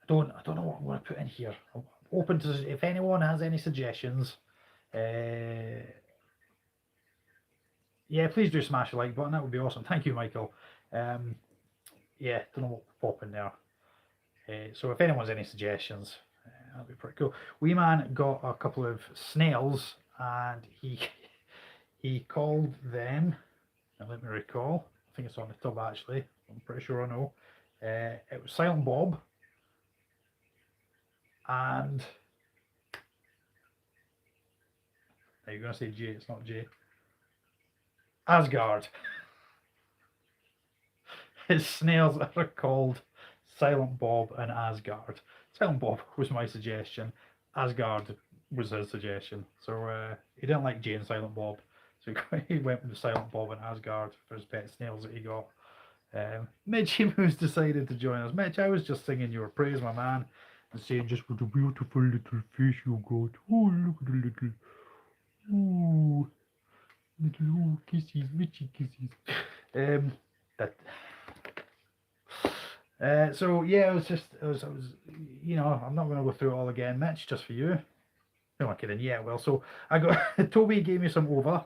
don't know what I'm going to put in here. I'm open to if anyone has any suggestions. Yeah, please do smash the like button. That would be awesome. Thank you, Michael. Yeah, don't know what will pop in there. So if anyone has any suggestions, that'd be pretty cool. Wee Man got a couple of snails, and he called them. Now let me recall. I think it's on the tub actually. I'm pretty sure I know. It was Silent Bob and. Are you going to say J? It's not J. Asgard. His snails are called Silent Bob and Asgard. Silent Bob was my suggestion. Asgard was his suggestion. So he didn't like Jay and Silent Bob. So he went with Silent Bob and Asgard for his pet snails that he got. Mitch Emus decided to join us. Mitch, I was just singing your praise, my man, and saying just what a beautiful little fish you got. Oh, look at the little. Ooh. Little kisses, Mitchy kisses. So yeah, I was, you know, I'm not going to go through it all again, Mitch, just for you. No, I'm kidding. Yeah, well, so I got Toby gave me some over.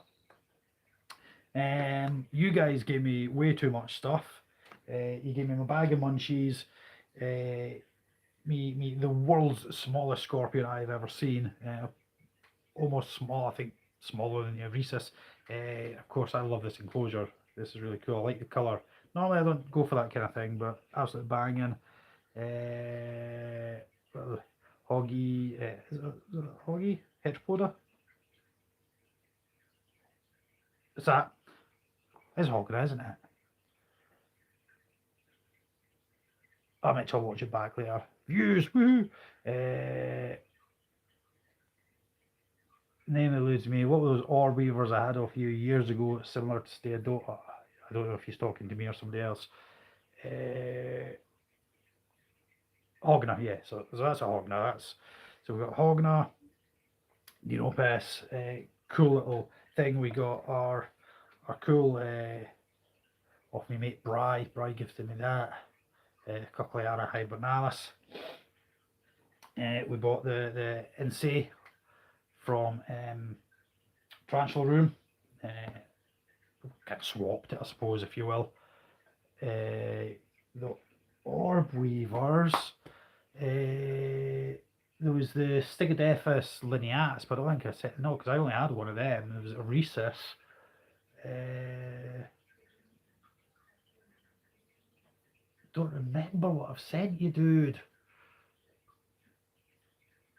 You guys gave me way too much stuff. You gave me my bag of munchies. Me the world's smallest scorpion I've ever seen. Almost small, I think smaller than the Avresis. Of course, I love this enclosure. This is really cool. I like the colour. Normally, I don't go for that kind of thing, but absolutely banging. Hoggy, is it Hoggy? Heteropoda? Is that? It's Hogger, isn't it? I might try to watch it back later. Views, woohoo! Name eludes me. What were those orb weavers I had a few years ago, similar to Steodota? I don't know if he's talking to me or somebody else. Hogna, yeah. So that's a Hogna. So we've got Hogna, Dinopes, cool little thing. We got our cool off my mate Bry. Bry gifted me that. Cochleara hibernalis. We bought the INSEE from Tarantula Room. Kind of swapped it, I suppose, if you will. The orb weavers. There was the Stygodephus lineatus, but I don't think I said no because I only had one of them. There was a Rhesus. Don't remember what I've sent you, dude.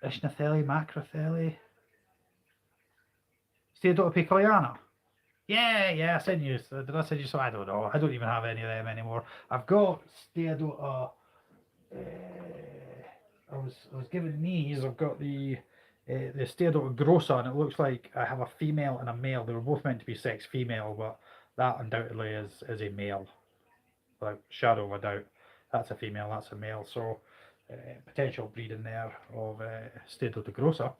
Ishnathelli, Macrothelli. Steodota Picoliana. Yeah, I sent you. Did I send you some? I don't know. I don't even have any of them anymore. I've got Steodota. I was given these. I've got the Steodota grossa, and it looks like I have a female and a male. They were both meant to be sex female, but that undoubtedly is a male. Without shadow of a doubt, that's a female. That's a male. So potential breeding there of Steodota grossa.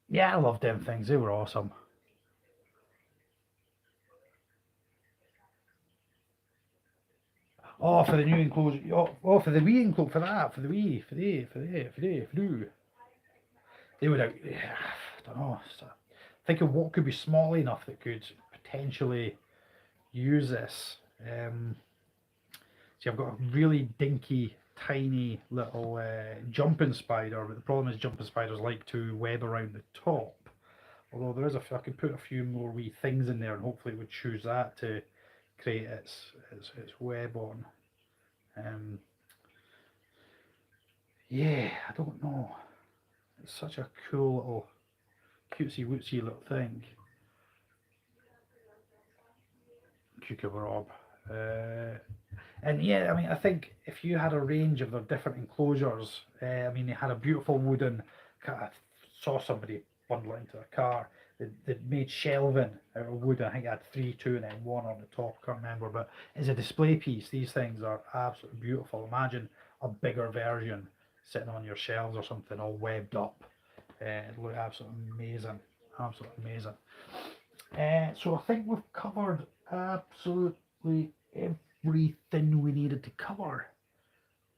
Yeah, I loved them things. They were awesome. Oh, for the new enclosure. Oh, for the Wii enclosure. For that. For the Wii. For the. They would have. Yeah, I don't know. Think of what could be small enough that could potentially use this. See, I've got a really dinky, tiny little jumping spider, but the problem is jumping spiders like to web around the top. Although there is I could put a few more wee things in there, and hopefully it would choose that to create its web on. Yeah, I don't know. It's such a cool little cutesy wootsy little thing. Cucumber orb. And yeah, I mean, I think if you had a range of their different enclosures, I mean, they had a beautiful wooden. I saw somebody bundle it into a car. They made shelving out of wood. I think it had three, two, and then one on the top. Can't remember, but as a display piece, these things are absolutely beautiful. Imagine a bigger version sitting on your shelves or something, all webbed up. It looked absolutely amazing, absolutely amazing. So I think we've covered absolutely everything we needed to cover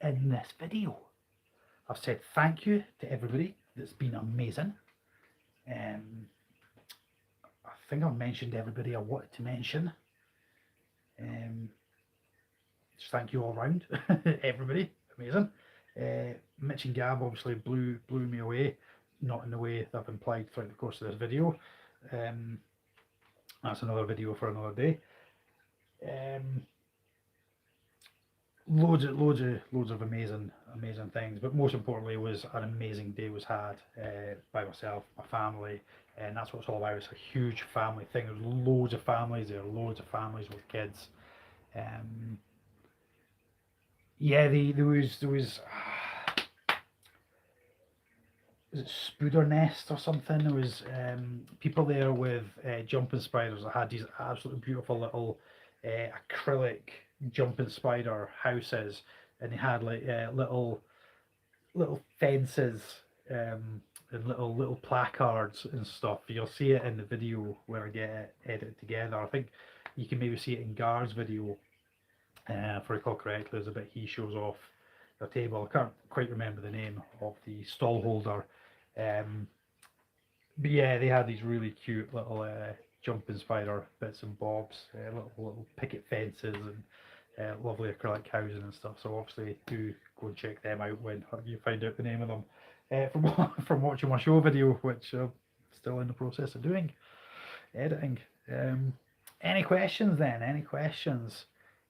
in this video. I've said thank you to everybody. It's been amazing. I think I've mentioned everybody I wanted to mention. Just thank you all round, everybody. Amazing. Mitch and Gab obviously blew me away, not in the way that I've implied throughout the course of this video. That's another video for another day. Loads of amazing things, but most importantly was an amazing day was had by myself, my family, and that's what it's all about. It's a huge family thing. There's loads of families. There are loads of families with kids. Yeah, there was was it Spooder Nest or something? There was people there with jumping spiders that had these absolutely beautiful little acrylic jumping spider houses, and they had like little fences and little placards and stuff. You'll see it in the video where I get it edited together. I think you can maybe see it in Gar's video. If I recall correctly, there's a bit he shows off the table. I can't quite remember the name of the stall holder. But yeah, they had these really cute little jumping spider bits and bobs, little picket fences and lovely acrylic housing and stuff. So obviously do go and check them out when you find out the name of them. From watching my show video, which I'm still in the process of doing, editing. Any questions then? Any questions?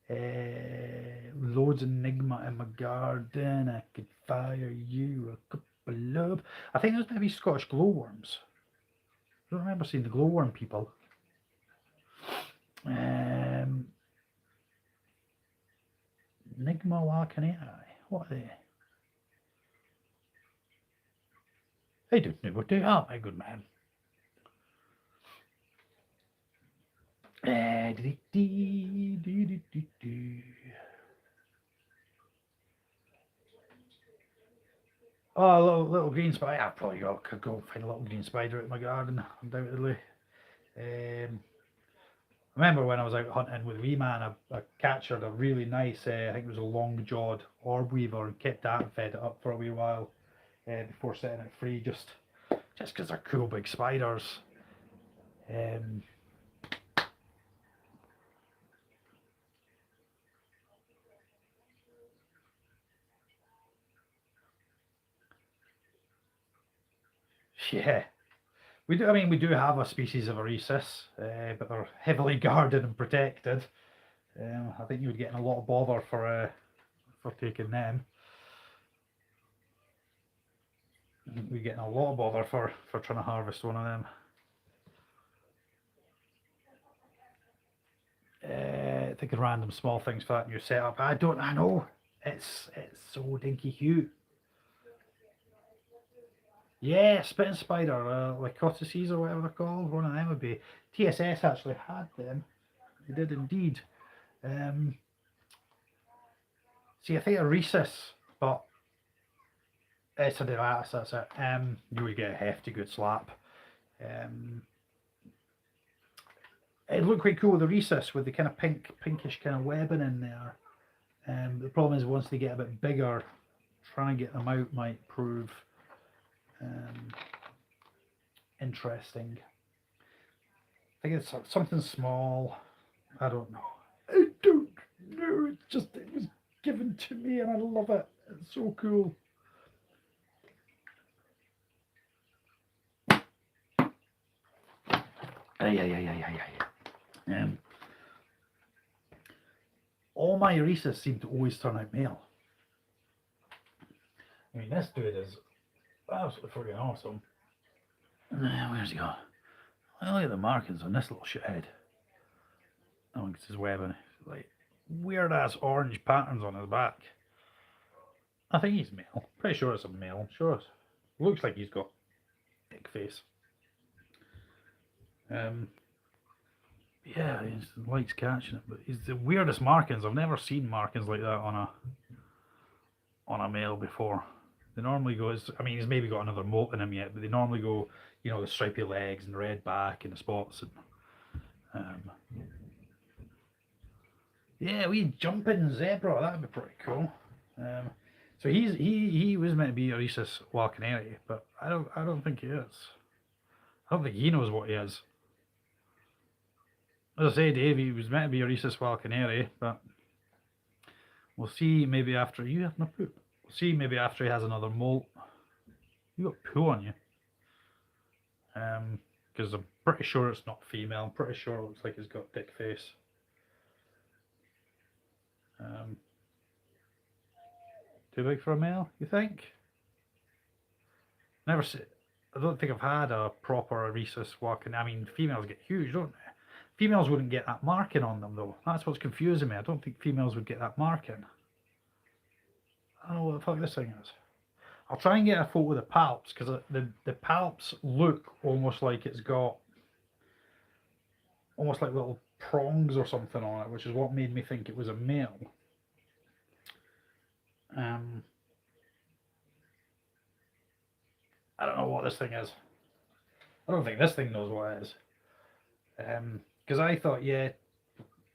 Loads of Enigma in my garden. I could fire you a couple of. I think there's maybe Scottish glowworms. I don't remember seeing the glowworm people. Enigma Lacanae. What are they? They don't know what they are, my good man. Oh, little green spider. I probably could go find a little green spider at my garden, undoubtedly. I remember when I was out hunting with Wee Man, I captured a really nice, I think it was a long-jawed orb weaver, and kept that and fed it up for a wee while before setting it free, just because they're cool big spiders. Yeah, we do. I mean, we do have a species of Oresus, but they're heavily guarded and protected. I think you would get in a lot of bother for taking them. We get in a lot of bother for trying to harvest one of them. Think of random small things for that new setup. I know. It's so dinky cute. Yeah, spitting spider, like Lycotices or whatever they're called. One of them would be. TSS actually had them. They did indeed. See, I think a Rhesus, but Sidilatus, that's it. You would get a hefty good slap. It looked quite cool with the rhesus with the kind of pinkish kind of webbing in there. The problem is once they get a bit bigger, trying to get them out might prove interesting. I think it's something small. I don't know. I don't know. It was given to me and I love it. It's so cool. All my rhesus seem to always turn out male. I mean, this dude is absolutely freaking awesome. Where's he gone? Look at the markings on this little shithead. Oh, it's his webbing. Like weird ass orange patterns on his back. I think he's male. Pretty sure it's a male. I'm sure it looks like he's got dick face. Yeah, he likes catching it, but he's the weirdest markings. I've never seen markings like that on a male before. They normally go. I mean, he's maybe got another molt in him yet, but they normally go, you know, the stripy legs and the red back and the spots. And yeah, we jumping zebra. That'd be pretty cool. So he was meant to be a rhesus walkeneri, but I don't think he is. I don't think he knows what he is. As I say, Dave, he was meant to be a rhesus walkeneri, but we'll see maybe after you have no poop. We'll see maybe after he has another molt. You got poo on you. Because I'm pretty sure it's not female. I'm pretty sure it looks like he's got dick face. Too big for a male, you think? Never see. I don't think I've had a proper rhesus walking. I mean, females get huge, don't they? Females wouldn't get that marking on them, though. That's what's confusing me. I don't think females would get that marking. I don't know what the fuck this thing is. I'll try and get a photo of the palps, because the palps look almost like it's got almost like little prongs or something on it, which is what made me think it was a male. I don't know what this thing is. I don't think this thing knows what it is. Because I thought, yeah,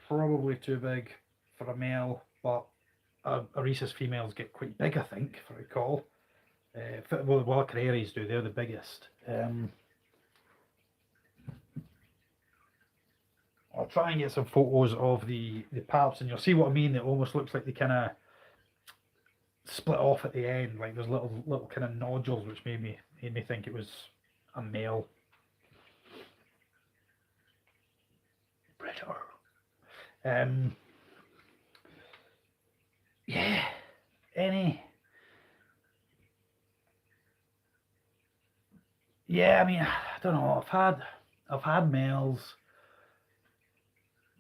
probably too big for a male, but a rhesus females get quite big, I think, if I recall. Well, the Walkereris do, they're the biggest. I'll try and get some photos of the palps, and you'll see what I mean. It almost looks like they kind of split off at the end, like there's little kind of nodules, which made me think it was a male. Predator. Yeah. Yeah, I mean, I don't know. I've had males.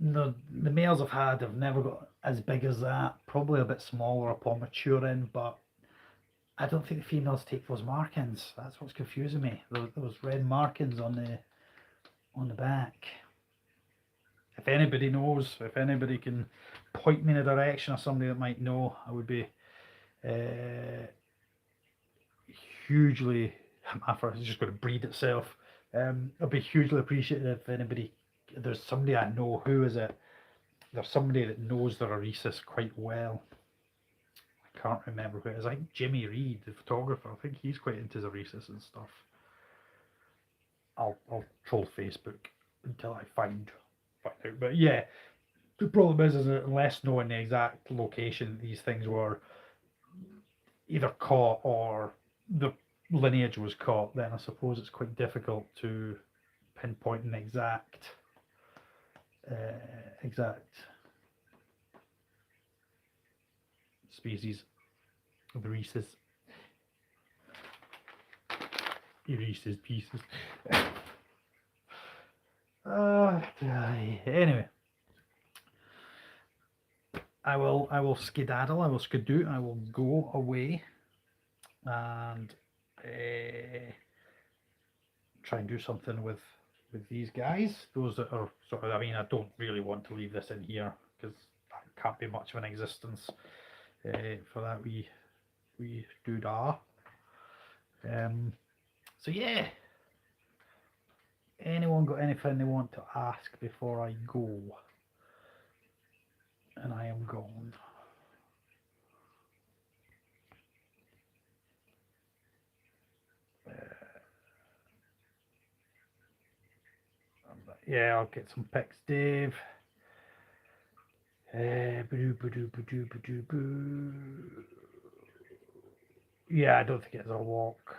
The males I've had have never got as big as that. Probably a bit smaller upon maturing, but I don't think the females take those markings. That's what's confusing me. Those red markings on the back. If anybody knows, if anybody can point me in a direction of somebody that might know, I would be hugely. My first is just going to breed itself. I'd be hugely appreciative if anybody. If there's somebody I know. Who is it? There's somebody that knows their rhesus quite well. I can't remember who it is. I think Jimmy Reed, the photographer. I think he's quite into the rhesus and stuff. I'll troll Facebook until I find out. But yeah, the problem is that unless knowing the exact location these things were either caught or the lineage was caught, then I suppose it's quite difficult to pinpoint an exact species of the rhesus. Rhesus pieces. Anyway, I will skedaddle. I will skadoot. I will go away and try and do something with these guys. Those that are sort of. I mean, I don't really want to leave this in here because that can't be much of an existence for that wee doodah. So yeah, anyone got anything they want to ask before I go? And I am gone. Yeah, I'll get some pics, Dave. Yeah, I don't think it's a walk.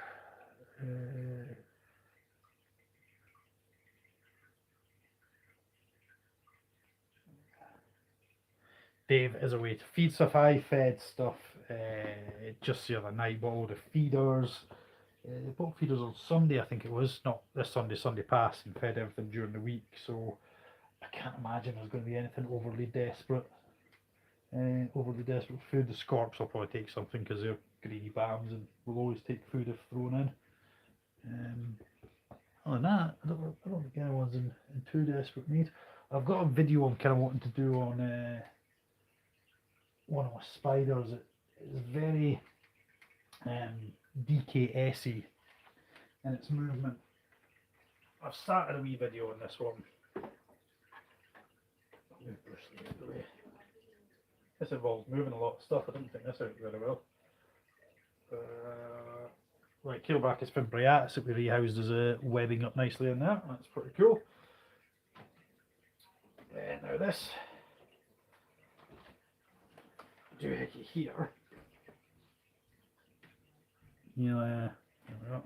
Dave is away to feed stuff. I fed stuff just the other night, bought all the feeders. Bought feeders on Sunday, I think it was, not this Sunday, Sunday past, and fed everything during the week. So I can't imagine there's going to be anything overly desperate. Overly desperate food. The Scorps will probably take something because they're greedy bams and will always take food if thrown in. Other than that, I don't think anyone's in too desperate need. I've got a video I'm kind of wanting to do on one of my spiders. It's very DKS-y in its movement. I've started a wee video on this one. Move Bruce Lee out of the way. This involves moving a lot of stuff. I didn't think this out very well. Right, Keelbacchus fimbriatus that we rehoused is webbing up nicely in there. That's pretty cool. Now this doohickey here. There we go.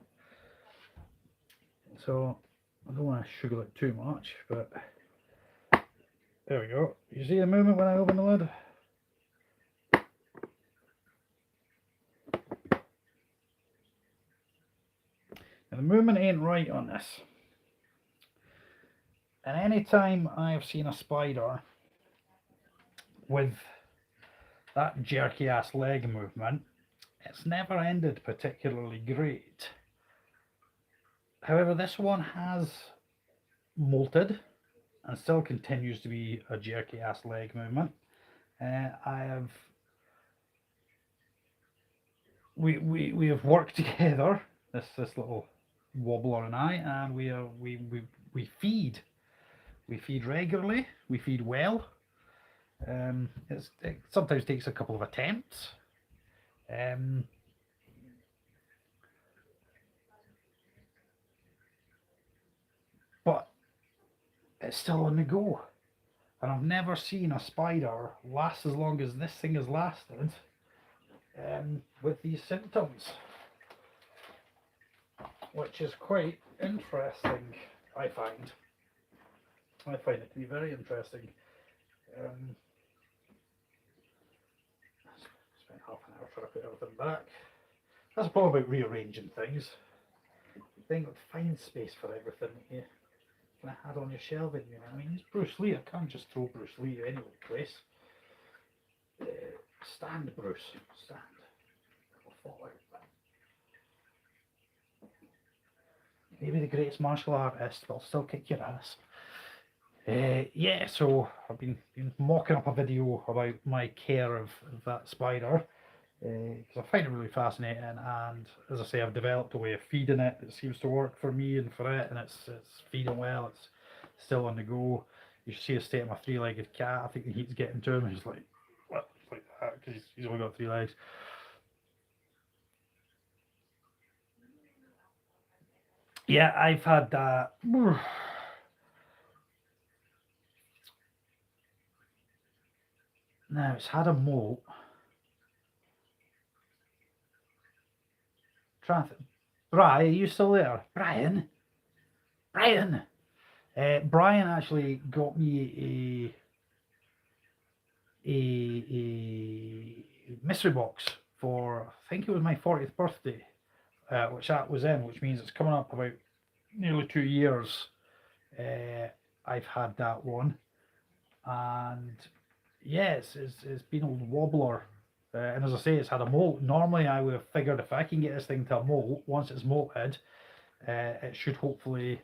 So I don't want to sugar it too much, but there we go. You see the movement when I open the lid? And the movement ain't right on this. And any time I've seen a spider with that jerky ass leg movement, it's never ended particularly great. However, this one has molted and still continues to be a jerky ass leg movement. We have worked together, this little wobbler and I, and we feed regularly, we feed well. It sometimes takes a couple of attempts. But it's still on the go. And I've never seen a spider last as long as this thing has lasted with these symptoms, which is quite interesting, I find. I find it to be very interesting. Spent half an hour trying to put everything back. That's the problem about rearranging things. Then got to find space for everything here. Can I add on your shelving? You know, I mean, it's Bruce Lee. I can't just throw Bruce Lee any old place. Stand, Bruce. Stand. I'll fall out. Maybe the greatest martial artist, but I'll still kick your ass. Yeah, so I've been mocking up a video about my care of that spider because I find it really fascinating, and as I say, I've developed a way of feeding it that seems to work for me and for it, and it's feeding well. It's still on the go. You should see the state of my three-legged cat. I think the heat's getting to him. He's like, what? Like that, because he's only got 3 legs. Yeah, I've had that. Now it's had a molt. Brian, are you still there? Brian? Brian actually got me a mystery box for, I think it was my 40th birthday, which that was in, which means it's coming up about nearly 2 years. I've had that one, and yes, it's been a wobbler. And as I say, it's had a molt. Normally, I would have figured if I can get this thing to a molt, once it's molted, it should hopefully.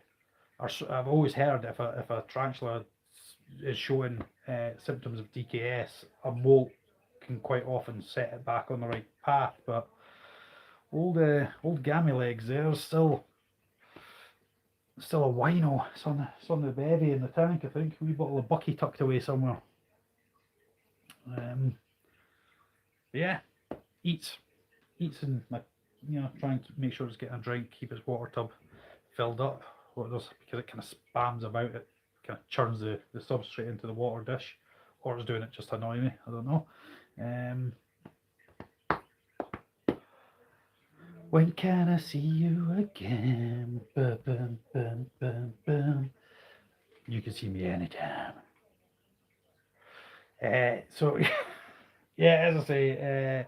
I've always heard if a tarantula is showing symptoms of DKS, a molt can quite often set it back on the right path. But Old Gammy Legs there's still a wino. It's on the bevy in the tank, I think. A wee bottle of Bucky tucked away somewhere. Yeah, eats and like, try and make sure it's getting a drink, keep its water tub filled up. What it does, because it kind of spams about, it kind of churns the substrate into the water dish, or it's doing it just to annoy me. I don't know. When can I see you again? Bum, bum, bum, bum, bum. You can see me anytime. So, yeah, as I say,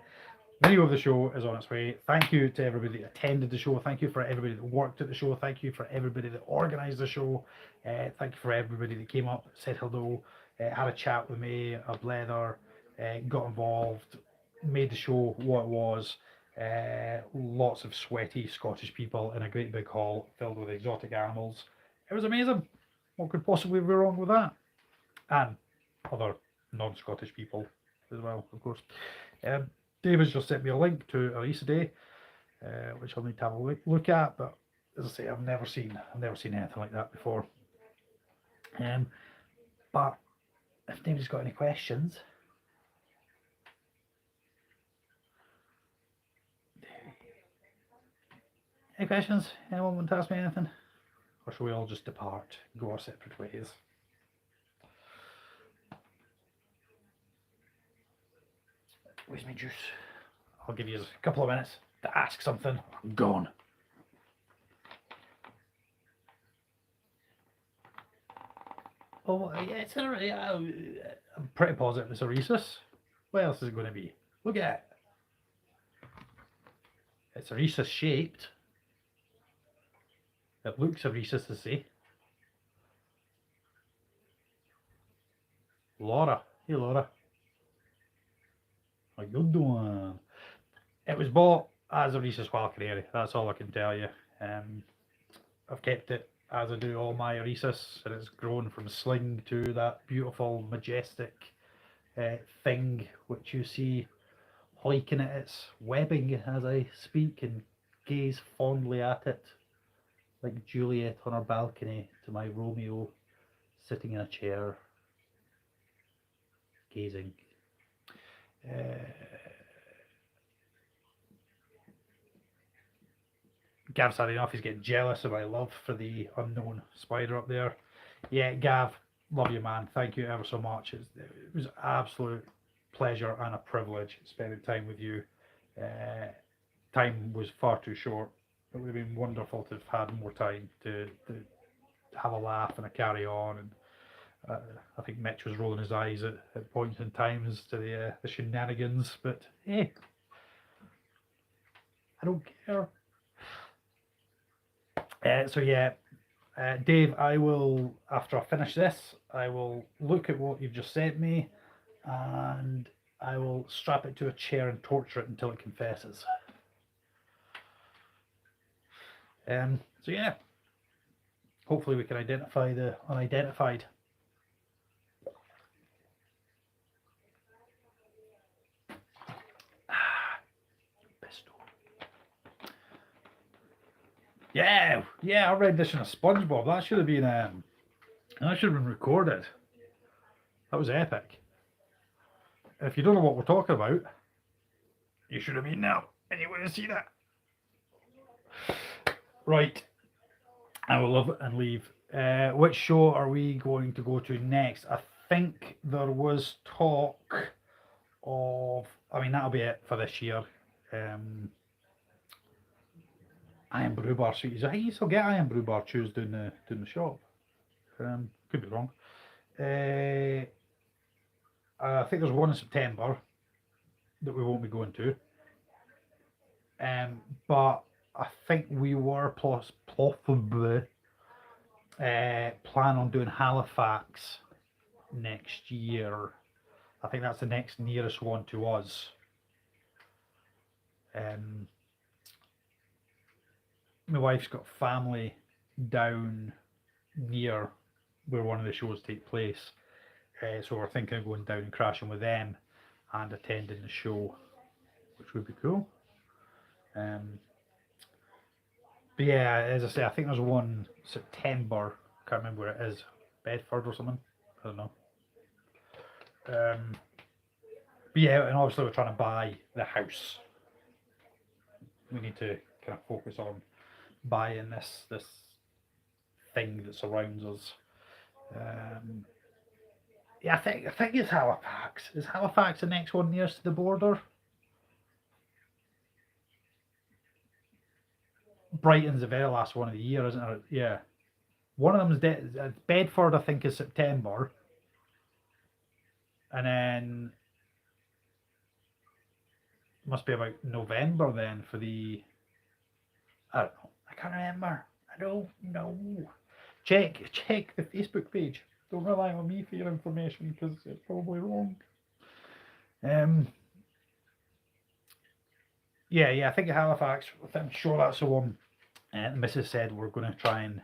video of the show is on its way. Thank you to everybody that attended the show. Thank you for everybody that worked at the show. Thank you for everybody that organised the show. Thank you for everybody that came up, said hello, had a chat with me, a blether, got involved, made the show what it was. Lots of sweaty Scottish people in a great big hall filled with exotic animals. It was amazing. What could possibly be wrong with that? And other non-Scottish people as well, of course. David's just sent me a link to Arisa Day, which I'll need to have a look at. But as I say, I've never seen anything like that before. But if anybody's got any questions, anyone want to ask me anything, or shall we all just depart, go our separate ways? Where's my juice? I'll give you a couple of minutes to ask something. I'm gone. Oh, yeah, it's alright. I'm pretty positive it's a rhesus. What else is it going to be? Look at it. It's a rhesus shaped. It looks a rhesus to see. Laura. Hey, Laura. How you doing? It was bought as a rhesus wild canary. That's all I can tell you. I've kept it as I do all my rhesus, and it's grown from sling to that beautiful, majestic thing which you see hiking at its webbing as I speak and gaze fondly at it, like Juliet on her balcony to my Romeo sitting in a chair, gazing. Gav Sarinoff is getting jealous of my love for the unknown spider up there. Yeah, Gav, love you, man. Thank you ever so much. It was an absolute pleasure and a privilege spending time with you. Time was far too short. It would have been wonderful to have had more time to have a laugh and a carry on. And I think Mitch was rolling his eyes at points in times to the shenanigans, but hey, I don't care. So yeah, Dave, I will, after I finish this, I will look at what you've just sent me, and I will strap it to a chair and torture it until it confesses. So yeah, hopefully we can identify the unidentified. Yeah, I read this in a SpongeBob. That should have been recorded. That was epic. If you don't know what we're talking about, you should have been now, and you would have seen it. Right, I will love and leave. Which show are we going to go to next? I think there was talk of. I mean, that'll be it for this year. Iron Brew Bar Sweeties. I think you still get Iron Brew Bar Chews down the shop. Could be wrong. I think there's one in September that we won't be going to. But I think we were possibly plan on doing Halifax next year. I think that's the next nearest one to us. My wife's got family down near where one of the shows take place, so we're thinking of going down and crashing with them and attending the show, which would be cool. But yeah, as I say, I think there's one September. Can't remember where it is. Bedford or something. I don't know. But yeah, and obviously we're trying to buy the house. We need to kind of focus on buying this thing that surrounds us. Um, yeah, I think it's Halifax. Is Halifax the next one nearest to the border? Brighton's the very last one of the year, isn't it? Yeah. One of them's Bedford, I think, is September, and then must be about November then for the. I don't know. I can't remember. I don't know. Check the Facebook page. Don't rely on me for your information because it's probably wrong. Um. Yeah. I think Halifax. I'm sure that's the one. Mrs. said we're going to try and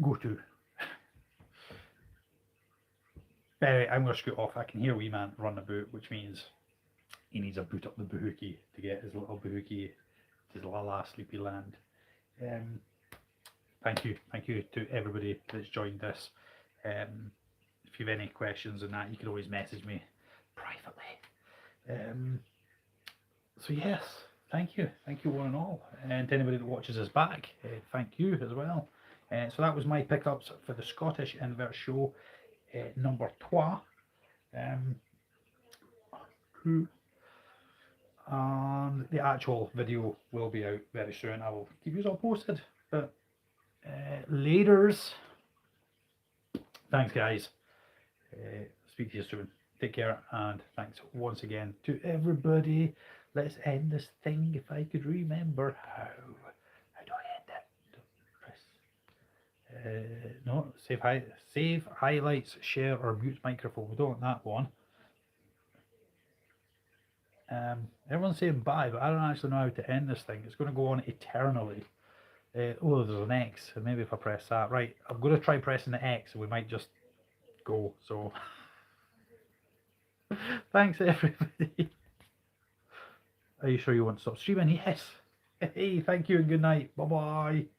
go to. But anyway, I'm going to scoot off. I can hear wee man run about, which means he needs a boot up the bahookie to get his little bahookie to his la la sleepy land. Thank you to everybody that's joined this. If you have any questions on that, you can always message me privately. So yes, thank you one and all, and to anybody that watches us back, thank you as well. So that was my pickups for the Scottish Invert Show number 3. And the actual video will be out very soon. I will keep you all posted. But laters. Thanks, guys. Speak to you soon. Take care, and thanks once again to everybody. Let's end this thing if I could remember how. How do I end it? Press. No, save highlights, share, or mute microphone. We don't want that one. Everyone's saying bye, but I don't actually know how to end this thing. It's going to go on eternally. Oh, there's an X. So maybe if I press that. Right, I'm going to try pressing the X and we might just go. So, thanks everybody. Are you sure you want to stop streaming? Yes. Hey, thank you and good night. Bye-bye.